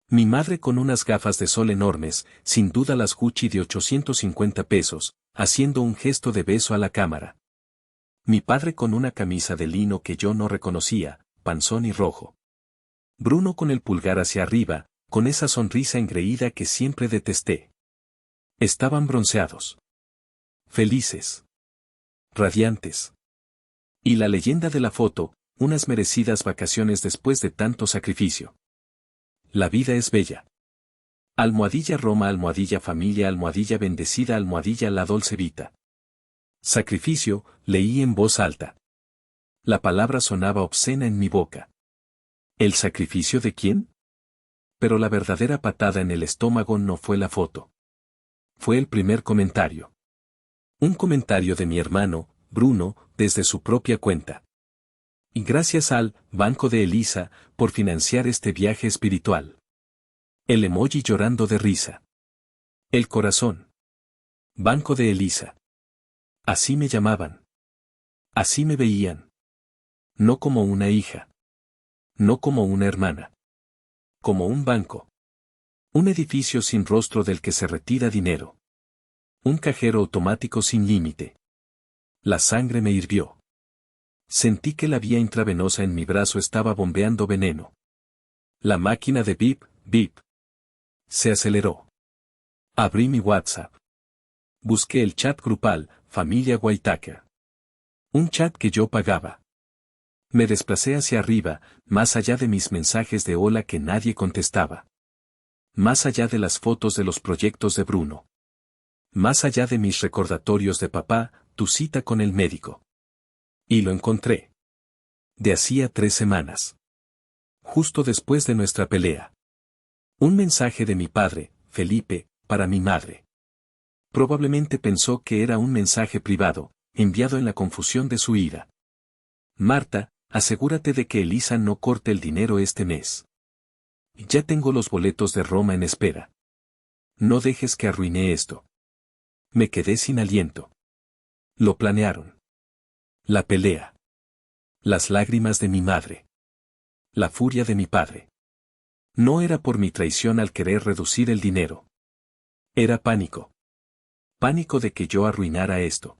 Mi madre con unas gafas de sol enormes, sin duda las Gucci de 850 pesos, haciendo un gesto de beso a la cámara. Mi padre con una camisa de lino que yo no reconocía, panzón y rojo. Bruno con el pulgar hacia arriba, con esa sonrisa engreída que siempre detesté. Estaban bronceados. Felices. Radiantes. Y la leyenda de la foto, unas merecidas vacaciones después de tanto sacrificio. La vida es bella. Almohadilla Roma, almohadilla familia, almohadilla bendecida, almohadilla la dolce vita. Sacrificio, leí en voz alta. La palabra sonaba obscena en mi boca. ¿El sacrificio de quién? Pero la verdadera patada en el estómago no fue la foto. Fue el primer comentario. Un comentario de mi hermano, Bruno, desde su propia cuenta. Y gracias al Banco de Elisa, por financiar este viaje espiritual. El emoji llorando de risa. El corazón. Banco de Elisa. Así me llamaban. Así me veían. No como una hija. No como una hermana. Como un banco. Un edificio sin rostro del que se retira dinero. Un cajero automático sin límite. La sangre me hirvió. Sentí que la vía intravenosa en mi brazo estaba bombeando veneno. La máquina de bip, bip. Se aceleró. Abrí mi WhatsApp. Busqué el chat grupal, Familia Whitaker. Un chat que yo pagaba. Me desplacé hacia arriba, más allá de mis mensajes de hola que nadie contestaba. Más allá de las fotos de los proyectos de Bruno. Más allá de mis recordatorios de papá, tu cita con el médico. Y lo encontré. De hacía 3 semanas. Justo después de nuestra pelea. Un mensaje de mi padre, Felipe, para mi madre. Probablemente pensó que era un mensaje privado, enviado en la confusión de su ira. Marta, asegúrate de que Elisa no corte el dinero este mes. Ya tengo los boletos de Roma en espera. No dejes que arruine esto. Me quedé sin aliento. Lo planearon. La pelea. Las lágrimas de mi madre. La furia de mi padre. No era por mi traición al querer reducir el dinero. Era pánico. Pánico de que yo arruinara esto.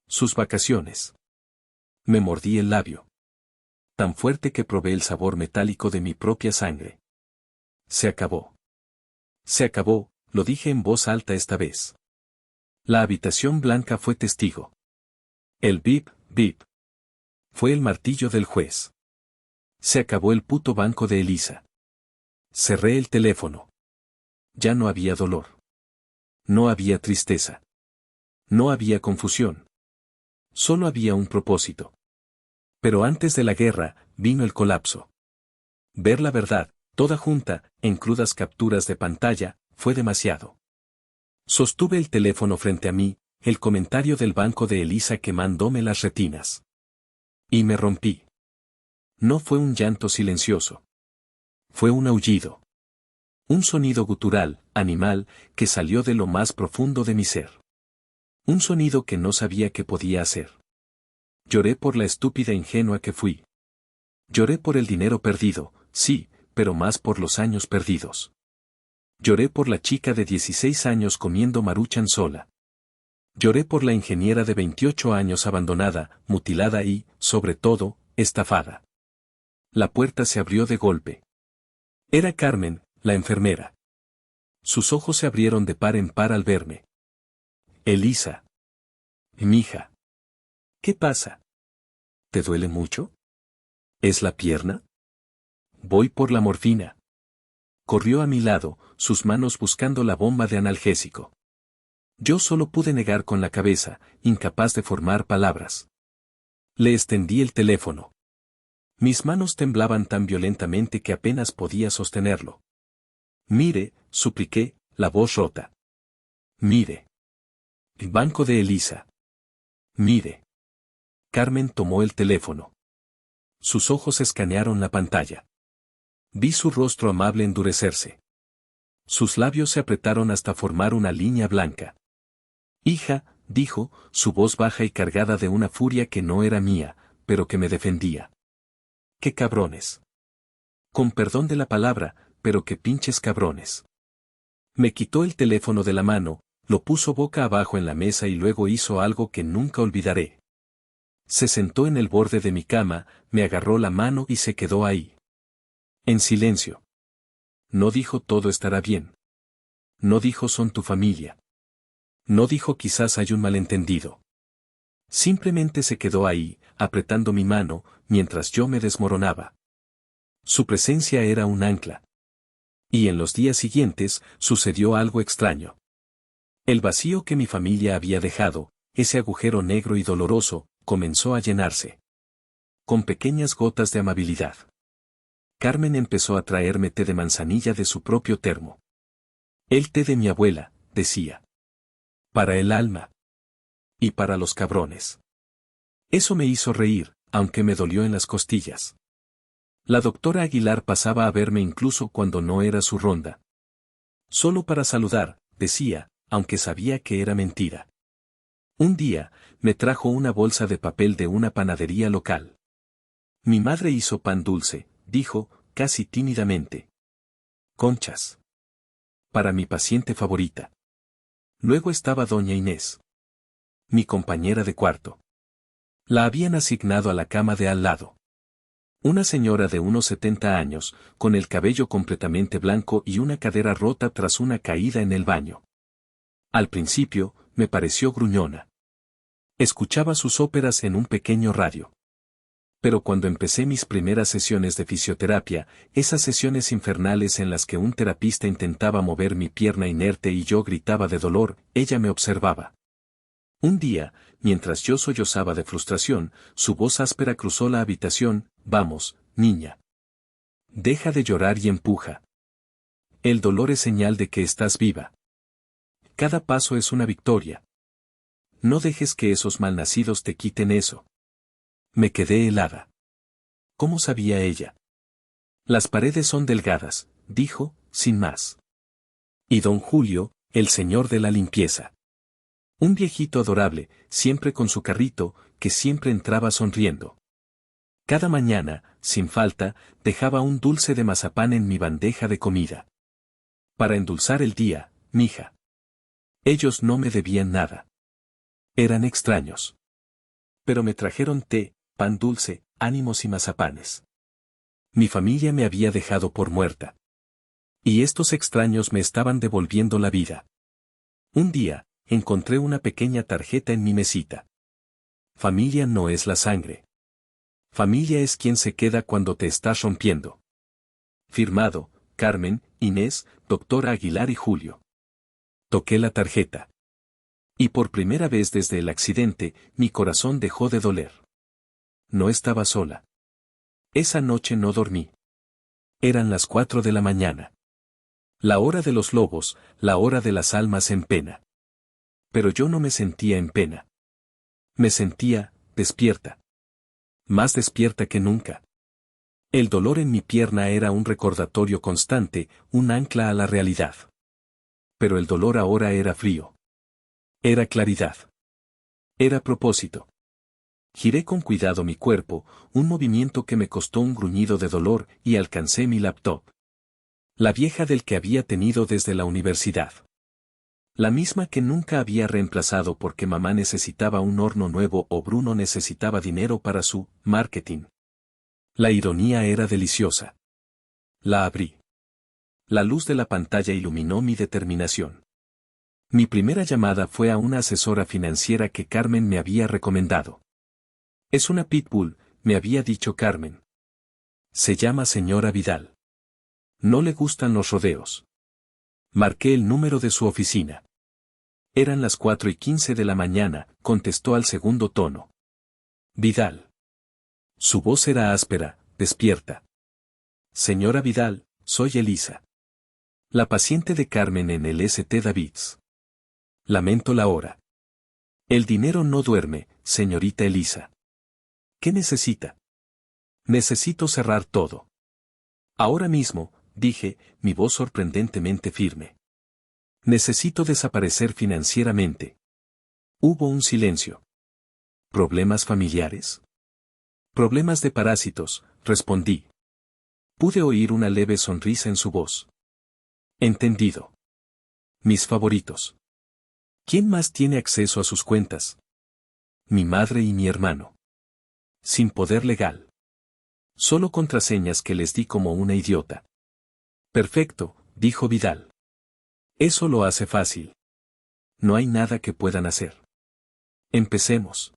Sus vacaciones. Me mordí el labio. Tan fuerte que probé el sabor metálico de mi propia sangre. Se acabó. Se acabó, lo dije en voz alta esta vez. La habitación blanca fue testigo. El bip, bip. Fue el martillo del juez. Se acabó el puto banco de Elisa. Cerré el teléfono. Ya no había dolor. No había tristeza. No había confusión. Solo había un propósito. Pero antes de la guerra, vino el colapso. Ver la verdad, toda junta, en crudas capturas de pantalla, fue demasiado. Sostuve el teléfono frente a mí, el comentario del banco de Elisa quemándome las retinas. Y me rompí. No fue un llanto silencioso. Fue un aullido. Un sonido gutural, animal, que salió de lo más profundo de mi ser. Un sonido que no sabía qué podía hacer. Lloré por la estúpida ingenua que fui. Lloré por el dinero perdido, sí, pero más por los años perdidos. Lloré por la chica de 16 años comiendo Maruchan sola. Lloré por la ingeniera de 28 años abandonada, mutilada y, sobre todo, estafada. La puerta se abrió de golpe. Era Carmen, la enfermera. Sus ojos se abrieron de par en par al verme. Elisa. Mija. ¿Qué pasa? ¿Te duele mucho? ¿Es la pierna? Voy por la morfina. Corrió a mi lado, sus manos buscando la bomba de analgésico. Yo solo pude negar con la cabeza, incapaz de formar palabras. Le extendí el teléfono. Mis manos temblaban tan violentamente que apenas podía sostenerlo. Mire, supliqué, la voz rota. Mire. El banco de Elisa. Mire. Carmen tomó el teléfono. Sus ojos escanearon la pantalla. Vi su rostro amable endurecerse. Sus labios se apretaron hasta formar una línea blanca. Hija, dijo, su voz baja y cargada de una furia que no era mía, pero que me defendía. ¡Qué cabrones! Con perdón de la palabra, pero qué pinches cabrones. Me quitó el teléfono de la mano, lo puso boca abajo en la mesa y luego hizo algo que nunca olvidaré. Se sentó en el borde de mi cama, me agarró la mano y se quedó ahí. En silencio. No dijo todo estará bien. No dijo son tu familia. No dijo quizás hay un malentendido. Simplemente se quedó ahí, apretando mi mano, mientras yo me desmoronaba. Su presencia era un ancla. Y en los días siguientes, sucedió algo extraño. El vacío que mi familia había dejado, ese agujero negro y doloroso, comenzó a llenarse. Con pequeñas gotas de amabilidad. Carmen empezó a traerme té de manzanilla de su propio termo. El té de mi abuela, decía. Para el alma. Y para los cabrones. Eso me hizo reír, aunque me dolió en las costillas. La doctora Aguilar pasaba a verme incluso cuando no era su ronda. Solo para saludar, decía, aunque sabía que era mentira. Un día, me trajo una bolsa de papel de una panadería local. Mi madre hizo pan dulce, dijo, casi tímidamente. Conchas. Para mi paciente favorita. Luego estaba doña Inés. Mi compañera de cuarto. La habían asignado a la cama de al lado. Una señora de unos 70 años, con el cabello completamente blanco y una cadera rota tras una caída en el baño. Al principio, me pareció gruñona. Escuchaba sus óperas en un pequeño radio. Pero cuando empecé mis primeras sesiones de fisioterapia, esas sesiones infernales en las que un terapista intentaba mover mi pierna inerte y yo gritaba de dolor, ella me observaba. Un día, mientras yo sollozaba de frustración, su voz áspera cruzó la habitación, vamos, niña. Deja de llorar y empuja. El dolor es señal de que estás viva. Cada paso es una victoria. No dejes que esos malnacidos te quiten eso. Me quedé helada. ¿Cómo sabía ella? Las paredes son delgadas, dijo, sin más. Y don Julio, el señor de la limpieza. Un viejito adorable, siempre con su carrito, que siempre entraba sonriendo. Cada mañana, sin falta, dejaba un dulce de mazapán en mi bandeja de comida. Para endulzar el día, mija. Ellos no me debían nada. Eran extraños. Pero me trajeron té, pan dulce, ánimos y mazapanes. Mi familia me había dejado por muerta. Y estos extraños me estaban devolviendo la vida. Un día, encontré una pequeña tarjeta en mi mesita. Familia no es la sangre. Familia es quien se queda cuando te estás rompiendo. Firmado, Carmen, Inés, doctora Aguilar y Julio. Toqué la tarjeta. Y por primera vez desde el accidente, mi corazón dejó de doler. No estaba sola. Esa noche no dormí. Eran las 4 de la mañana. La hora de los lobos, la hora de las almas en pena. Pero yo no me sentía en pena. Me sentía, despierta. Más despierta que nunca. El dolor en mi pierna era un recordatorio constante, un ancla a la realidad. Pero el dolor ahora era frío. Era claridad. Era propósito. Giré con cuidado mi cuerpo, un movimiento que me costó un gruñido de dolor, y alcancé mi laptop. La vieja del que había tenido desde la universidad. La misma que nunca había reemplazado porque mamá necesitaba un horno nuevo o Bruno necesitaba dinero para su marketing. La ironía era deliciosa. La abrí. La luz de la pantalla iluminó mi determinación. Mi primera llamada fue a una asesora financiera que Carmen me había recomendado. Es una pitbull, me había dicho Carmen. Se llama señora Vidal. No le gustan los rodeos. Marqué el número de su oficina. Eran las 4:15 de la mañana, contestó al segundo tono. Vidal. Su voz era áspera, despierta. Señora Vidal, soy Elisa. La paciente de Carmen en el St. David's. Lamento la hora. El dinero no duerme, señorita Elisa. ¿Qué necesita? Necesito cerrar todo. Ahora mismo, dije, mi voz sorprendentemente firme. Necesito desaparecer financieramente. Hubo un silencio. ¿Problemas familiares? Problemas de parásitos, respondí. Pude oír una leve sonrisa en su voz. Entendido. Mis favoritos. ¿Quién más tiene acceso a sus cuentas? Mi madre y mi hermano. Sin poder legal. Solo contraseñas que les di como una idiota. Perfecto, dijo Vidal. Eso lo hace fácil. No hay nada que puedan hacer. Empecemos.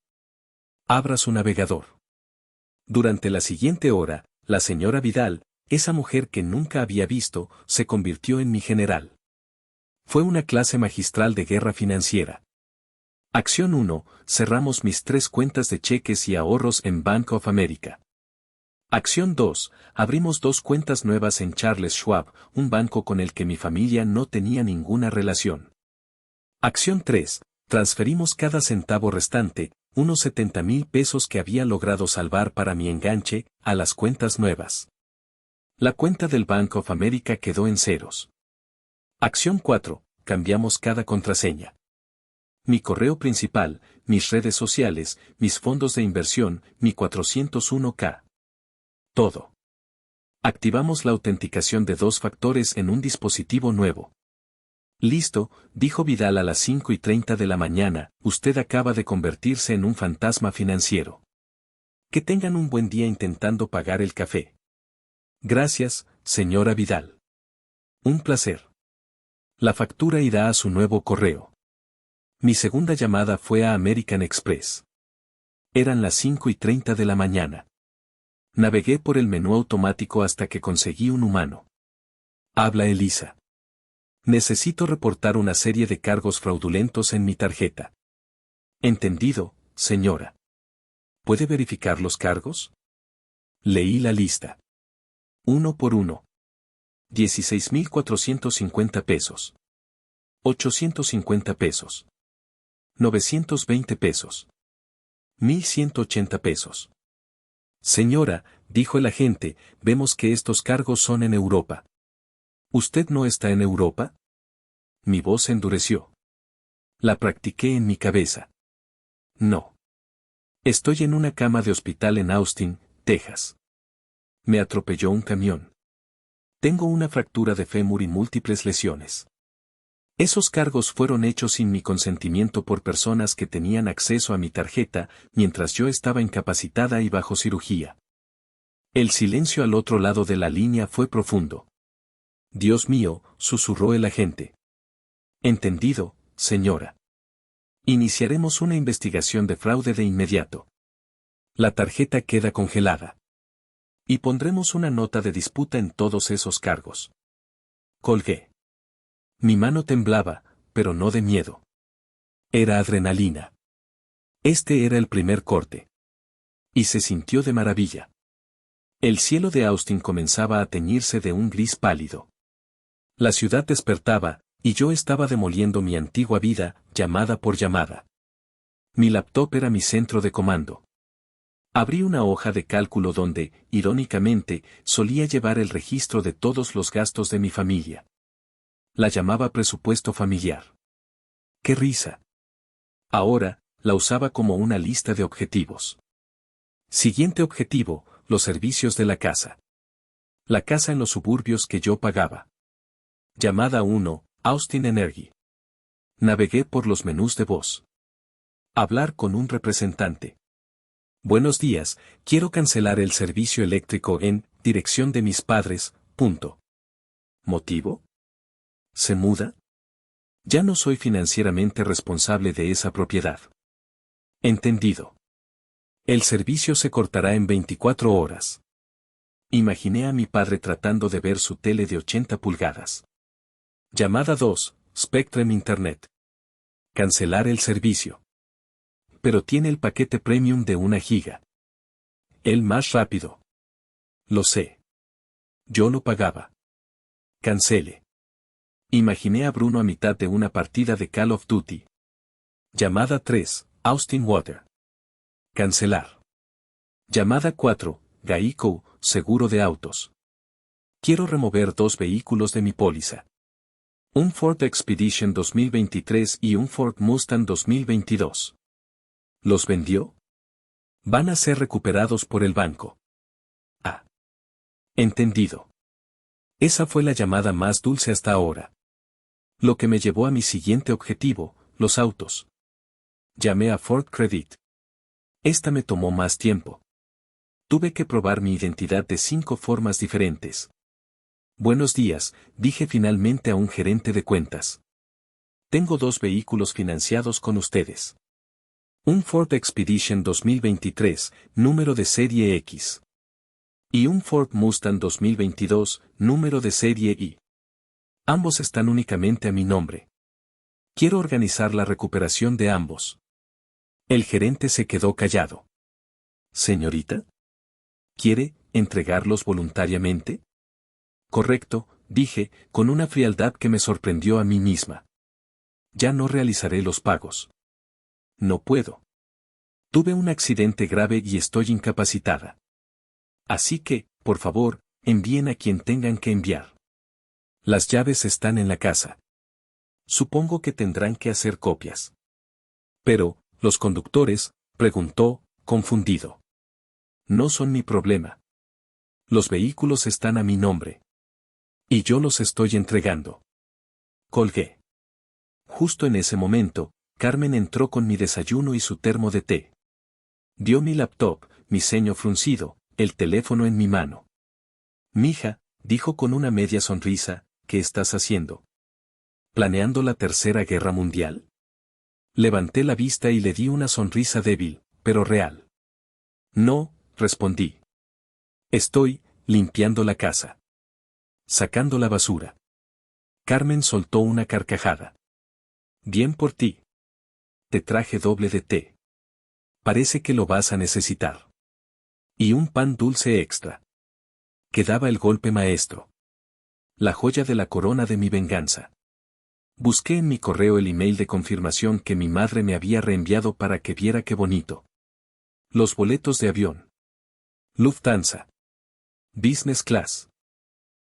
Abra su navegador. Durante la siguiente hora, la señora Vidal, esa mujer que nunca había visto, se convirtió en mi general. Fue una clase magistral de guerra financiera. Acción 1. Cerramos mis 3 cuentas de cheques y ahorros en Bank of America. Acción 2. Abrimos 2 cuentas nuevas en Charles Schwab, un banco con el que mi familia no tenía ninguna relación. Acción 3. Transferimos cada centavo restante, unos 70,000 pesos que había logrado salvar para mi enganche, a las cuentas nuevas. La cuenta del Bank of America quedó en ceros. Acción 4. Cambiamos cada contraseña. Mi correo principal, mis redes sociales, mis fondos de inversión, mi 401k. Todo. Activamos la autenticación de 2 factores en un dispositivo nuevo. Listo, dijo Vidal a las 5:30 de la mañana, usted acaba de convertirse en un fantasma financiero. Que tengan un buen día intentando pagar el café. Gracias, señora Vidal. Un placer. La factura irá a su nuevo correo. Mi segunda llamada fue a American Express. Eran las 5:30 de la mañana. Navegué por el menú automático hasta que conseguí un humano. Habla Elisa. Necesito reportar una serie de cargos fraudulentos en mi tarjeta. Entendido, señora. ¿Puede verificar los cargos? Leí la lista. Uno por uno. 16,450 pesos. 850 pesos. 920 pesos. 1,180 pesos. Señora, dijo el agente, vemos que estos cargos son en Europa. ¿Usted no está en Europa? Mi voz endureció. La practiqué en mi cabeza. No. Estoy en una cama de hospital en Austin, Texas. Me atropelló un camión. Tengo una fractura de fémur y múltiples lesiones. Esos cargos fueron hechos sin mi consentimiento por personas que tenían acceso a mi tarjeta, mientras yo estaba incapacitada y bajo cirugía. El silencio al otro lado de la línea fue profundo. Dios mío, susurró el agente. Entendido, señora. Iniciaremos una investigación de fraude de inmediato. La tarjeta queda congelada. Y pondremos una nota de disputa en todos esos cargos. Colgué. Mi mano temblaba, pero no de miedo. Era adrenalina. Este era el primer corte. Y se sintió de maravilla. El cielo de Austin comenzaba a teñirse de un gris pálido. La ciudad despertaba, y yo estaba demoliendo mi antigua vida, llamada por llamada. Mi laptop era mi centro de comando. Abrí una hoja de cálculo donde, irónicamente, solía llevar el registro de todos los gastos de mi familia. La llamaba presupuesto familiar. ¡Qué risa! Ahora, la usaba como una lista de objetivos. Siguiente objetivo, los servicios de la casa. La casa en los suburbios que yo pagaba. Llamada 1, Austin Energy. Navegué por los menús de voz. Hablar con un representante. Buenos días, quiero cancelar el servicio eléctrico en dirección de mis padres. ¿Motivo? ¿Se muda? Ya no soy financieramente responsable de esa propiedad. Entendido. El servicio se cortará en 24 horas. Imaginé a mi padre tratando de ver su tele de 80 pulgadas. Llamada 2, Spectrum Internet. Cancelar el servicio. Pero tiene el paquete premium de 1 giga. El más rápido. Lo sé. Yo lo pagaba. Cancele. Imaginé a Bruno a mitad de una partida de Call of Duty. Llamada 3, Austin Water. Cancelar. Llamada 4, Geico, seguro de autos. Quiero remover 2 vehículos de mi póliza. Un Ford Expedition 2023 y un Ford Mustang 2022. ¿Los vendió? Van a ser recuperados por el banco. Ah. Entendido. Esa fue la llamada más dulce hasta ahora. Lo que me llevó a mi siguiente objetivo, los autos. Llamé a Ford Credit. Esta me tomó más tiempo. Tuve que probar mi identidad de 5 formas diferentes. Buenos días, dije finalmente a un gerente de cuentas. Tengo 2 vehículos financiados con ustedes. Un Ford Expedition 2023, número de serie X. Y un Ford Mustang 2022, número de serie Y. Ambos están únicamente a mi nombre. Quiero organizar la recuperación de ambos. El gerente se quedó callado. Señorita, ¿quiere entregarlos voluntariamente? Correcto, dije, con una frialdad que me sorprendió a mí misma. Ya no realizaré los pagos. No puedo. Tuve un accidente grave y estoy incapacitada. Así que, por favor, envíen a quien tengan que enviar. Las llaves están en la casa. Supongo que tendrán que hacer copias. Pero, los conductores, preguntó, confundido. No son mi problema. Los vehículos están a mi nombre. Y yo los estoy entregando. Colgué. Justo en ese momento, Carmen entró con mi desayuno y su termo de té. Dio mi laptop, mi ceño fruncido, el teléfono en mi mano. Mija, dijo con una media sonrisa, ¿qué estás haciendo? ¿Planeando la Tercera Guerra Mundial? Levanté la vista y le di una sonrisa débil, pero real. No, respondí. Estoy limpiando la casa. Sacando la basura. Carmen soltó una carcajada. Bien por ti. Te traje doble de té. Parece que lo vas a necesitar. Y un pan dulce extra. Quedaba el golpe maestro. La joya de la corona de mi venganza. Busqué en mi correo el email de confirmación que mi madre me había reenviado para que viera qué bonito. Los boletos de avión. Lufthansa. Business Class.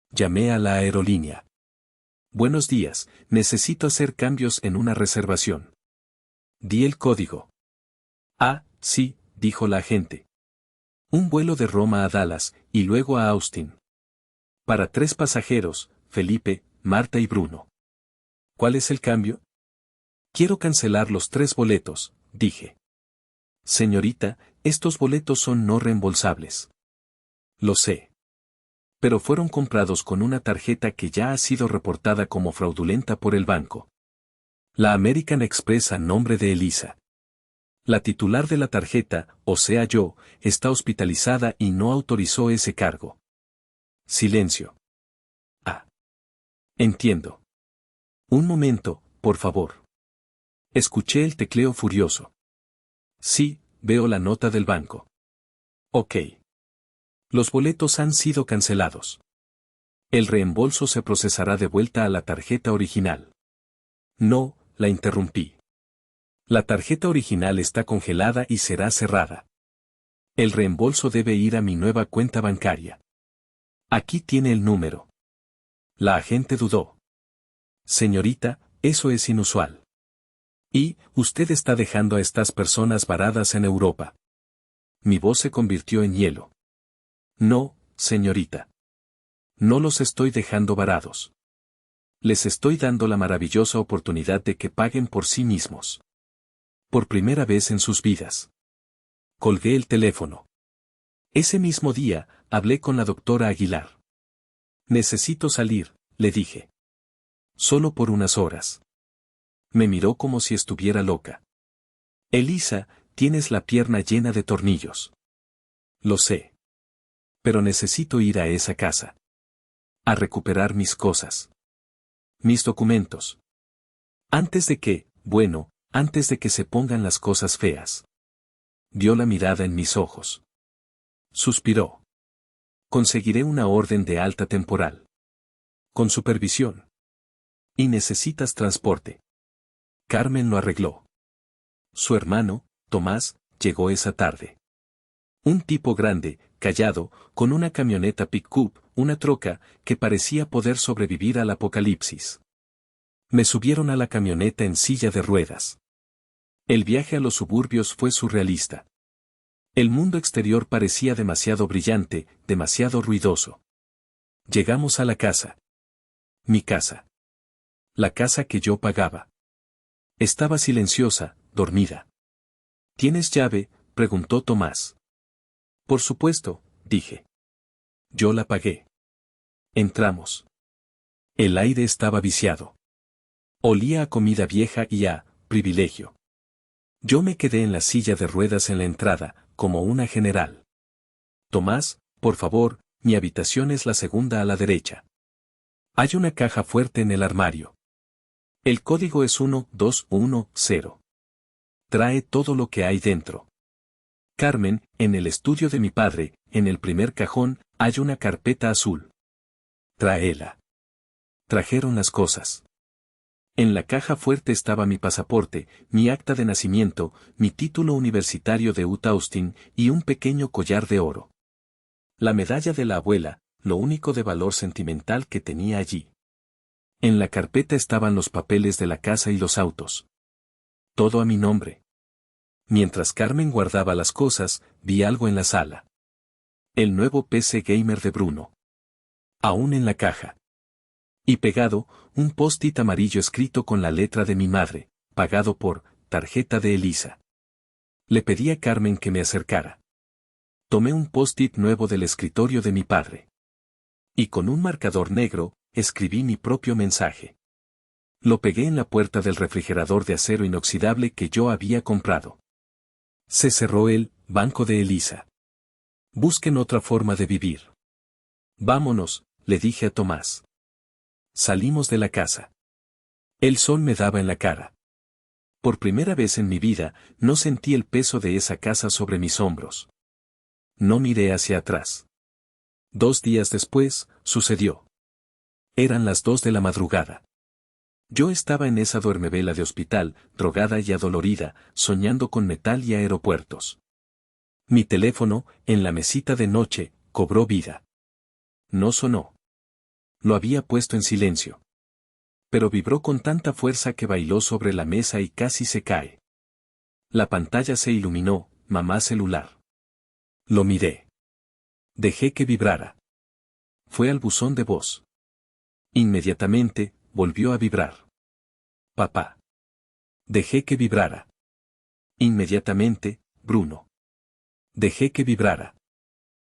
Llamé a la aerolínea. Buenos días, necesito hacer cambios en una reservación. Di el código. Ah, sí, dijo la agente. Un vuelo de Roma a Dallas, y luego a Austin. Para 3 pasajeros, Felipe, Marta y Bruno. ¿Cuál es el cambio? Quiero cancelar los 3 boletos, dije. Señorita, estos boletos son no reembolsables. Lo sé. Pero fueron comprados con una tarjeta que ya ha sido reportada como fraudulenta por el banco. La American Express a nombre de Elisa. La titular de la tarjeta, o sea yo, está hospitalizada y no autorizó ese cargo. Silencio. Ah. Entiendo. Un momento, por favor. Escuché el tecleo furioso. Sí, veo la nota del banco. Ok. Los boletos han sido cancelados. El reembolso se procesará de vuelta a la tarjeta original. No, la interrumpí. La tarjeta original está congelada y será cerrada. El reembolso debe ir a mi nueva cuenta bancaria. Aquí tiene el número. La agente dudó. Señorita, eso es inusual. Y, usted está dejando a estas personas varadas en Europa. Mi voz se convirtió en hielo. No, señorita. No los estoy dejando varados. Les estoy dando la maravillosa oportunidad de que paguen por sí mismos. Por primera vez en sus vidas. Colgué el teléfono. Ese mismo día, hablé con la doctora Aguilar. Necesito salir, le dije. Solo por unas horas. Me miró como si estuviera loca. Elisa, tienes la pierna llena de tornillos. Lo sé. Pero necesito ir a esa casa. A recuperar mis cosas. Mis documentos. Antes de que se pongan las cosas feas. Vio la mirada en mis ojos. Suspiró. Conseguiré una orden de alta temporal. Con supervisión. Y necesitas transporte. Carmen lo arregló. Su hermano, Tomás, llegó esa tarde. Un tipo grande, callado, con una camioneta pick-up, una troca, que parecía poder sobrevivir al apocalipsis. Me subieron a la camioneta en silla de ruedas. El viaje a los suburbios fue surrealista. El mundo exterior parecía demasiado brillante, demasiado ruidoso. Llegamos a la casa. Mi casa. La casa que yo pagaba. Estaba silenciosa, dormida. ¿Tienes llave?, preguntó Tomás. Por supuesto, dije. Yo la pagué. Entramos. El aire estaba viciado. Olía a comida vieja y a privilegio. Yo me quedé en la silla de ruedas en la entrada, como una general. Tomás, por favor, mi habitación es la segunda a la derecha. Hay una caja fuerte en el armario. El código es 1210. Trae todo lo que hay dentro. Carmen, en el estudio de mi padre, en el primer cajón, hay una carpeta azul. Tráela. Trajeron las cosas. En la caja fuerte estaba mi pasaporte, mi acta de nacimiento, mi título universitario de UT Austin y un pequeño collar de oro. La medalla de la abuela, lo único de valor sentimental que tenía allí. En la carpeta estaban los papeles de la casa y los autos. Todo a mi nombre. Mientras Carmen guardaba las cosas, vi algo en la sala. El nuevo PC gamer de Bruno. Aún en la caja. Y pegado, un post-it amarillo escrito con la letra de mi madre, pagado por tarjeta de Elisa. Le pedí a Carmen que me acercara. Tomé un post-it nuevo del escritorio de mi padre. Y con un marcador negro, escribí mi propio mensaje. Lo pegué en la puerta del refrigerador de acero inoxidable que yo había comprado. Se cerró el banco de Elisa. Busquen otra forma de vivir. Vámonos, le dije a Tomás. Salimos de la casa. El sol me daba en la cara. Por primera vez en mi vida, no sentí el peso de esa casa sobre mis hombros. No miré hacia atrás. 2 días después, sucedió. Eran las 2 de la madrugada. Yo estaba en esa duermevela de hospital, drogada y adolorida, soñando con metal y aeropuertos. Mi teléfono, en la mesita de noche, cobró vida. No sonó. Lo había puesto en silencio. Pero vibró con tanta fuerza que bailó sobre la mesa y casi se cae. La pantalla se iluminó, mamá celular. Lo miré. Dejé que vibrara. Fue al buzón de voz. Inmediatamente, volvió a vibrar. Papá. Dejé que vibrara. Inmediatamente, Bruno. Dejé que vibrara.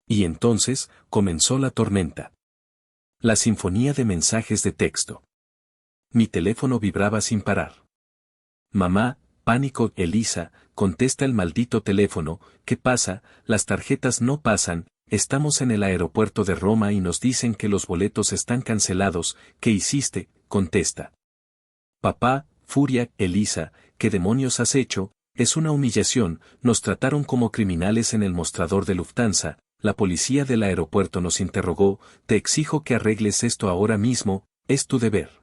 Y entonces, comenzó la tormenta. La sinfonía de mensajes de texto. Mi teléfono vibraba sin parar. Mamá, pánico, Elisa, contesta el maldito teléfono, ¿qué pasa? Las tarjetas no pasan, estamos en el aeropuerto de Roma y nos dicen que los boletos están cancelados, ¿qué hiciste? Contesta. Papá, furia, Elisa, ¿qué demonios has hecho? Es una humillación, nos trataron como criminales en el mostrador de Lufthansa, la policía del aeropuerto nos interrogó, te exijo que arregles esto ahora mismo, es tu deber.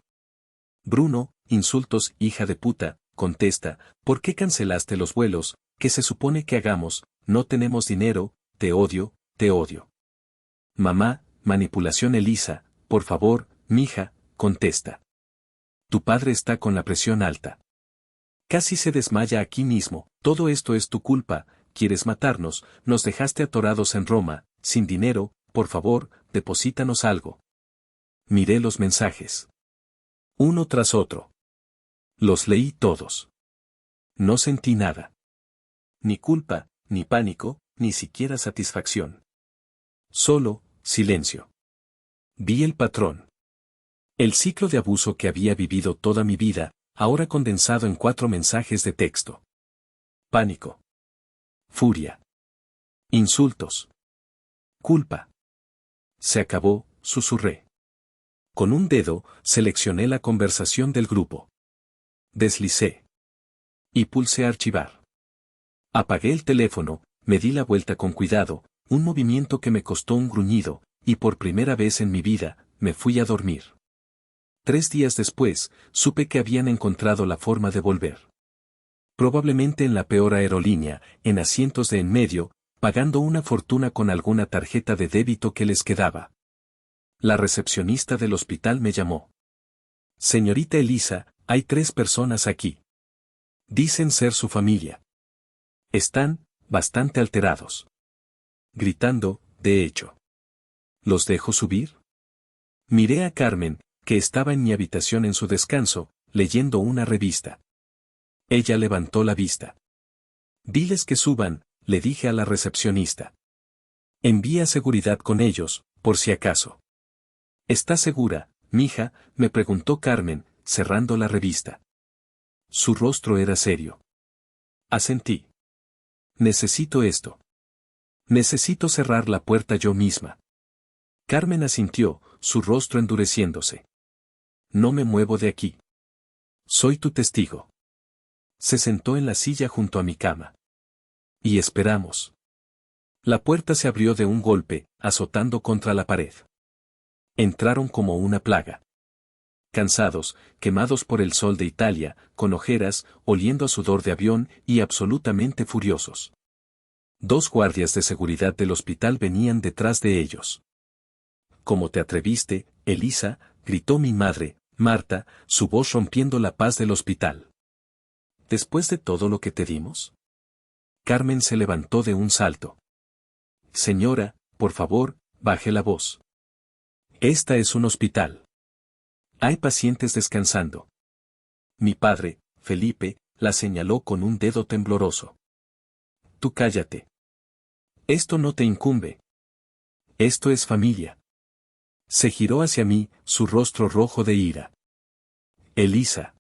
Bruno, insultos, hija de puta, contesta, ¿por qué cancelaste los vuelos? ¿Qué se supone que hagamos? No tenemos dinero, te odio, te odio. Mamá, manipulación Elisa, por favor, mija, contesta. Tu padre está con la presión alta. Casi se desmaya aquí mismo, todo esto es tu culpa, quieres matarnos, nos dejaste atorados en Roma, sin dinero, por favor, deposítanos algo. Miré los mensajes. Uno tras otro. Los leí todos. No sentí nada. Ni culpa, ni pánico, ni siquiera satisfacción. Solo, silencio. Vi el patrón. El ciclo de abuso que había vivido toda mi vida, ahora condensado en 4 mensajes de texto. Pánico. Furia. Insultos. Culpa. Se acabó, susurré. Con un dedo, seleccioné la conversación del grupo. Deslicé. Y pulsé archivar. Apagué el teléfono, me di la vuelta con cuidado, un movimiento que me costó un gruñido, y por primera vez en mi vida, me fui a dormir. 3 días después, supe que habían encontrado la forma de volver. Probablemente en la peor aerolínea, en asientos de en medio, pagando una fortuna con alguna tarjeta de débito que les quedaba. La recepcionista del hospital me llamó. Señorita Elisa, hay 3 personas aquí. Dicen ser su familia. Están, bastante alterados. Gritando, de hecho. ¿Los dejo subir? Miré a Carmen, que estaba en mi habitación en su descanso, leyendo una revista. Ella levantó la vista. Diles que suban, le dije a la recepcionista. Envía seguridad con ellos, por si acaso. ¿Estás segura, mija?, me preguntó Carmen, cerrando la revista. Su rostro era serio. Asentí. Necesito esto. Necesito cerrar la puerta yo misma. Carmen asintió, su rostro endureciéndose. No me muevo de aquí. Soy tu testigo. Se sentó en la silla junto a mi cama. Y esperamos. La puerta se abrió de un golpe, azotando contra la pared. Entraron como una plaga. Cansados, quemados por el sol de Italia, con ojeras, oliendo a sudor de avión y absolutamente furiosos. 2 guardias de seguridad del hospital venían detrás de ellos. ¿Cómo te atreviste, Elisa?, gritó mi madre, Marta, su voz rompiendo la paz del hospital. ¿Después de todo lo que te dimos? Carmen se levantó de un salto. Señora, por favor, baje la voz. Esta es un hospital. Hay pacientes descansando. Mi padre, Felipe, la señaló con un dedo tembloroso. Tú cállate. Esto no te incumbe. Esto es familia. Se giró hacia mí, su rostro rojo de ira. Elisa.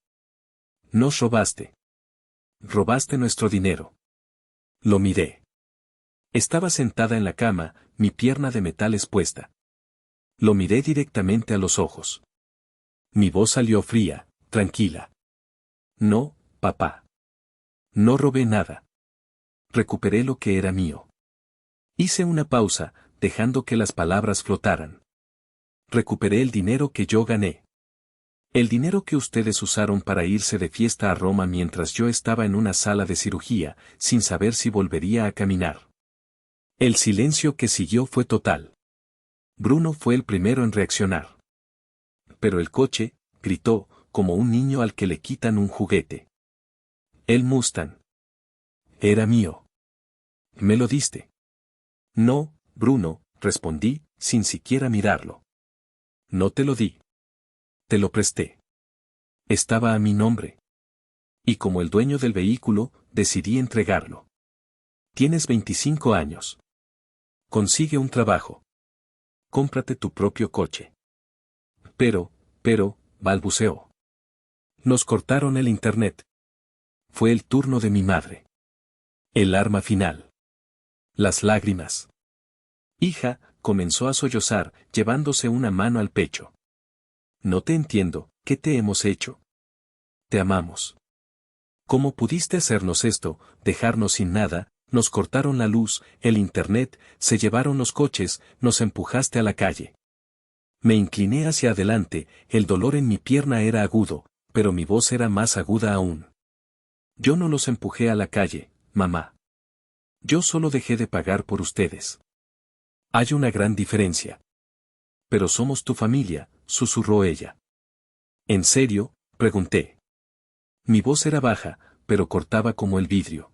Nos robaste. Robaste nuestro dinero. Lo miré. Estaba sentada en la cama, mi pierna de metal expuesta. Lo miré directamente a los ojos. Mi voz salió fría, tranquila. No, papá. No robé nada. Recuperé lo que era mío. Hice una pausa, dejando que las palabras flotaran. Recuperé el dinero que yo gané. El dinero que ustedes usaron para irse de fiesta a Roma mientras yo estaba en una sala de cirugía, sin saber si volvería a caminar. El silencio que siguió fue total. Bruno fue el primero en reaccionar. Pero el coche, gritó, como un niño al que le quitan un juguete. El Mustang. Era mío. ¿Me lo diste? No, Bruno, respondí, sin siquiera mirarlo. No te lo di. Te lo presté. Estaba a mi nombre. Y como el dueño del vehículo, decidí entregarlo. Tienes 25 años. Consigue un trabajo. Cómprate tu propio coche. Pero, balbuceó. Nos cortaron el internet. Fue el turno de mi madre. El arma final. Las lágrimas. Hija, comenzó a sollozar, llevándose una mano al pecho. No te entiendo, ¿qué te hemos hecho? Te amamos. ¿Cómo pudiste hacernos esto, dejarnos sin nada? Nos cortaron la luz, el internet, se llevaron los coches, nos empujaste a la calle. Me incliné hacia adelante, el dolor en mi pierna era agudo, pero mi voz era más aguda aún. Yo no los empujé a la calle, mamá. Yo solo dejé de pagar por ustedes. Hay una gran diferencia. Pero somos tu familia, susurró ella. ¿En serio?, pregunté. Mi voz era baja, pero cortaba como el vidrio.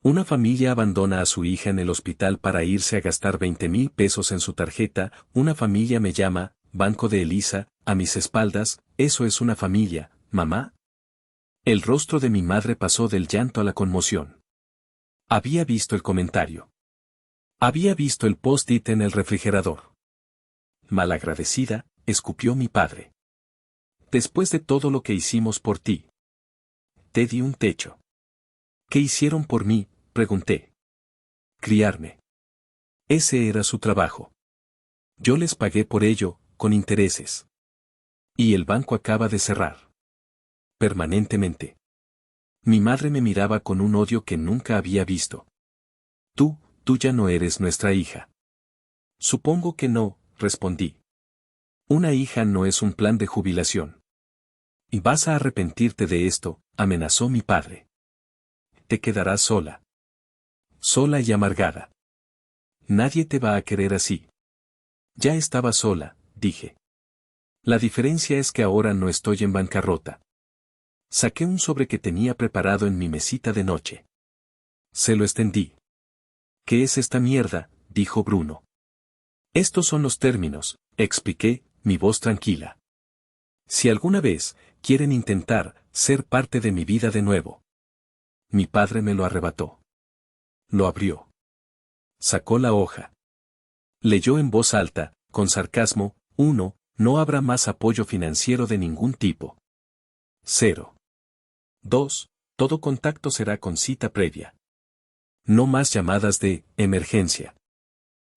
Una familia abandona a su hija en el hospital para irse a gastar 20,000 pesos en su tarjeta. Una familia me llama, Banco de Elisa, a mis espaldas. ¿Eso es una familia, mamá? El rostro de mi madre pasó del llanto a la conmoción. Había visto el comentario. Había visto el post-it en el refrigerador. Malagradecida, escupió mi padre. Después de todo lo que hicimos por ti. Te di un techo. ¿Qué hicieron por mí?, pregunté. Criarme. Ese era su trabajo. Yo les pagué por ello, con intereses. Y el banco acaba de cerrar. Permanentemente. Mi madre me miraba con un odio que nunca había visto. Tú ya no eres nuestra hija. Supongo que no, respondí. Una hija no es un plan de jubilación. Y vas a arrepentirte de esto, amenazó mi padre. Te quedarás sola. Sola y amargada. Nadie te va a querer así. Ya estaba sola, dije. La diferencia es que ahora no estoy en bancarrota. Saqué un sobre que tenía preparado en mi mesita de noche. Se lo extendí. ¿Qué es esta mierda?, dijo Bruno. Estos son los términos, expliqué, mi voz tranquila. Si alguna vez quieren intentar ser parte de mi vida de nuevo. Mi padre me lo arrebató. Lo abrió. Sacó la hoja. Leyó en voz alta, con sarcasmo: 1. No habrá más apoyo financiero de ningún tipo. 0. 2. Todo contacto será con cita previa. No más llamadas de emergencia.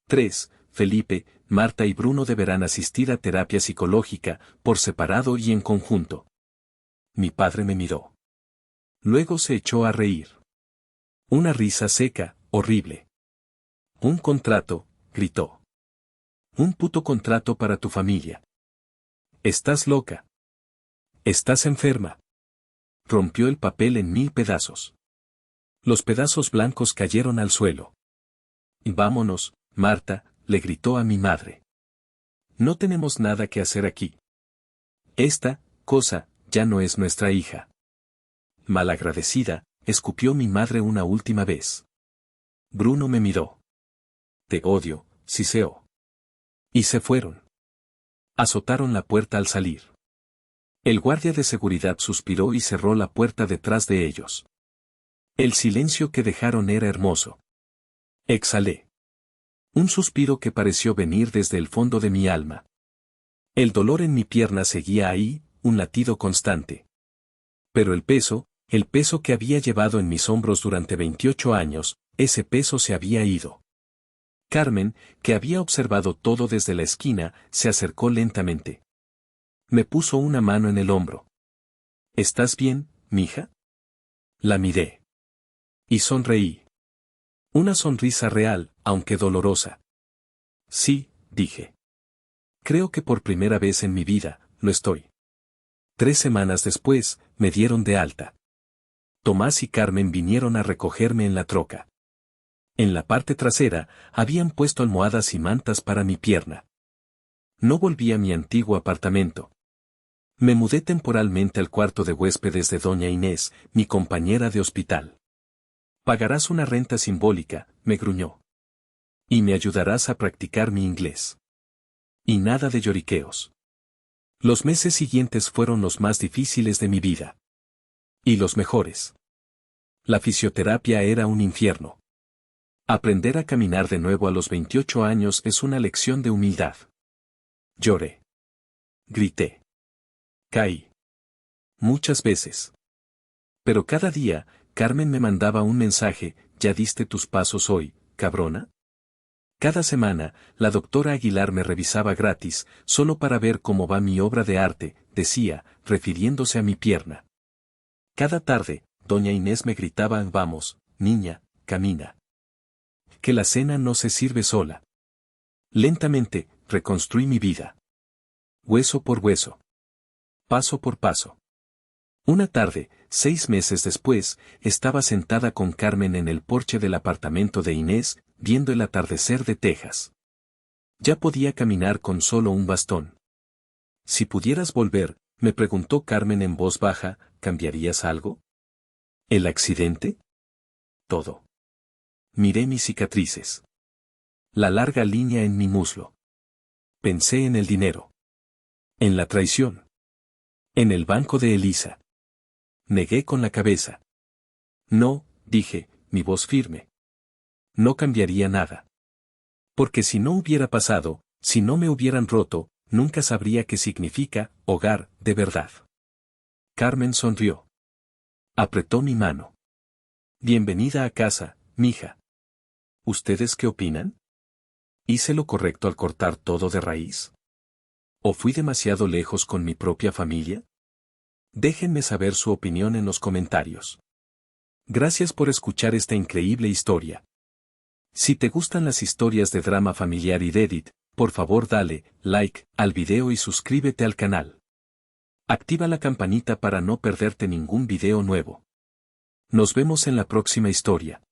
3. Felipe, Marta y Bruno deberán asistir a terapia psicológica, por separado y en conjunto. Mi padre me miró. Luego se echó a reír. Una risa seca, horrible. Un contrato, gritó. Un puto contrato para tu familia. Estás loca. Estás enferma. Rompió el papel en 1000 pedazos. Los pedazos blancos cayeron al suelo. Vámonos, Marta, le gritó a mi madre. No tenemos nada que hacer aquí. Esta cosa ya no es nuestra hija. Malagradecida, escupió mi madre una última vez. Bruno me miró. Te odio, siseó. Y se fueron. Azotaron la puerta al salir. El guardia de seguridad suspiró y cerró la puerta detrás de ellos. El silencio que dejaron era hermoso. Exhalé. Un suspiro que pareció venir desde el fondo de mi alma. El dolor en mi pierna seguía ahí, un latido constante. Pero el peso que había llevado en mis hombros durante 28 años, ese peso se había ido. Carmen, que había observado todo desde la esquina, se acercó lentamente. Me puso una mano en el hombro. ¿Estás bien, mija? La miré. Y sonreí. Una sonrisa real, aunque dolorosa. Sí, dije. Creo que por primera vez en mi vida, lo estoy. 3 semanas después, me dieron de alta. Tomás y Carmen vinieron a recogerme en la troca. En la parte trasera, habían puesto almohadas y mantas para mi pierna. No volví a mi antiguo apartamento. Me mudé temporalmente al cuarto de huéspedes de doña Inés, mi compañera de hospital. Pagarás una renta simbólica, me gruñó. Y me ayudarás a practicar mi inglés. Y nada de lloriqueos. Los meses siguientes fueron los más difíciles de mi vida. Y los mejores. La fisioterapia era un infierno. Aprender a caminar de nuevo a los 28 años es una lección de humildad. Lloré. Grité. Caí. Muchas veces. Pero cada día, Carmen me mandaba un mensaje: ¿ya diste tus pasos hoy, cabrona? Cada semana, la doctora Aguilar me revisaba gratis, solo para ver cómo va mi obra de arte, decía, refiriéndose a mi pierna. Cada tarde, doña Inés me gritaba: vamos, niña, camina. Que la cena no se sirve sola. Lentamente, reconstruí mi vida. Hueso por hueso. Paso por paso. Una tarde, 6 meses después, estaba sentada con Carmen en el porche del apartamento de Inés, viendo el atardecer de Texas. Ya podía caminar con solo un bastón. Si pudieras volver, me preguntó Carmen en voz baja, ¿cambiarías algo? ¿El accidente? Todo. Miré mis cicatrices. La larga línea en mi muslo. Pensé en el dinero. En la traición. En el banco de Elisa. Negué con la cabeza. No, dije, mi voz firme. No cambiaría nada. Porque si no hubiera pasado, si no me hubieran roto, nunca sabría qué significa hogar de verdad. Carmen sonrió. Apretó mi mano. Bienvenida a casa, mija. ¿Ustedes qué opinan? ¿Hice lo correcto al cortar todo de raíz? ¿O fui demasiado lejos con mi propia familia? Déjenme saber su opinión en los comentarios. Gracias por escuchar esta increíble historia. Si te gustan las historias de drama familiar y Reddit, por favor dale like al video y suscríbete al canal. Activa la campanita para no perderte ningún video nuevo. Nos vemos en la próxima historia.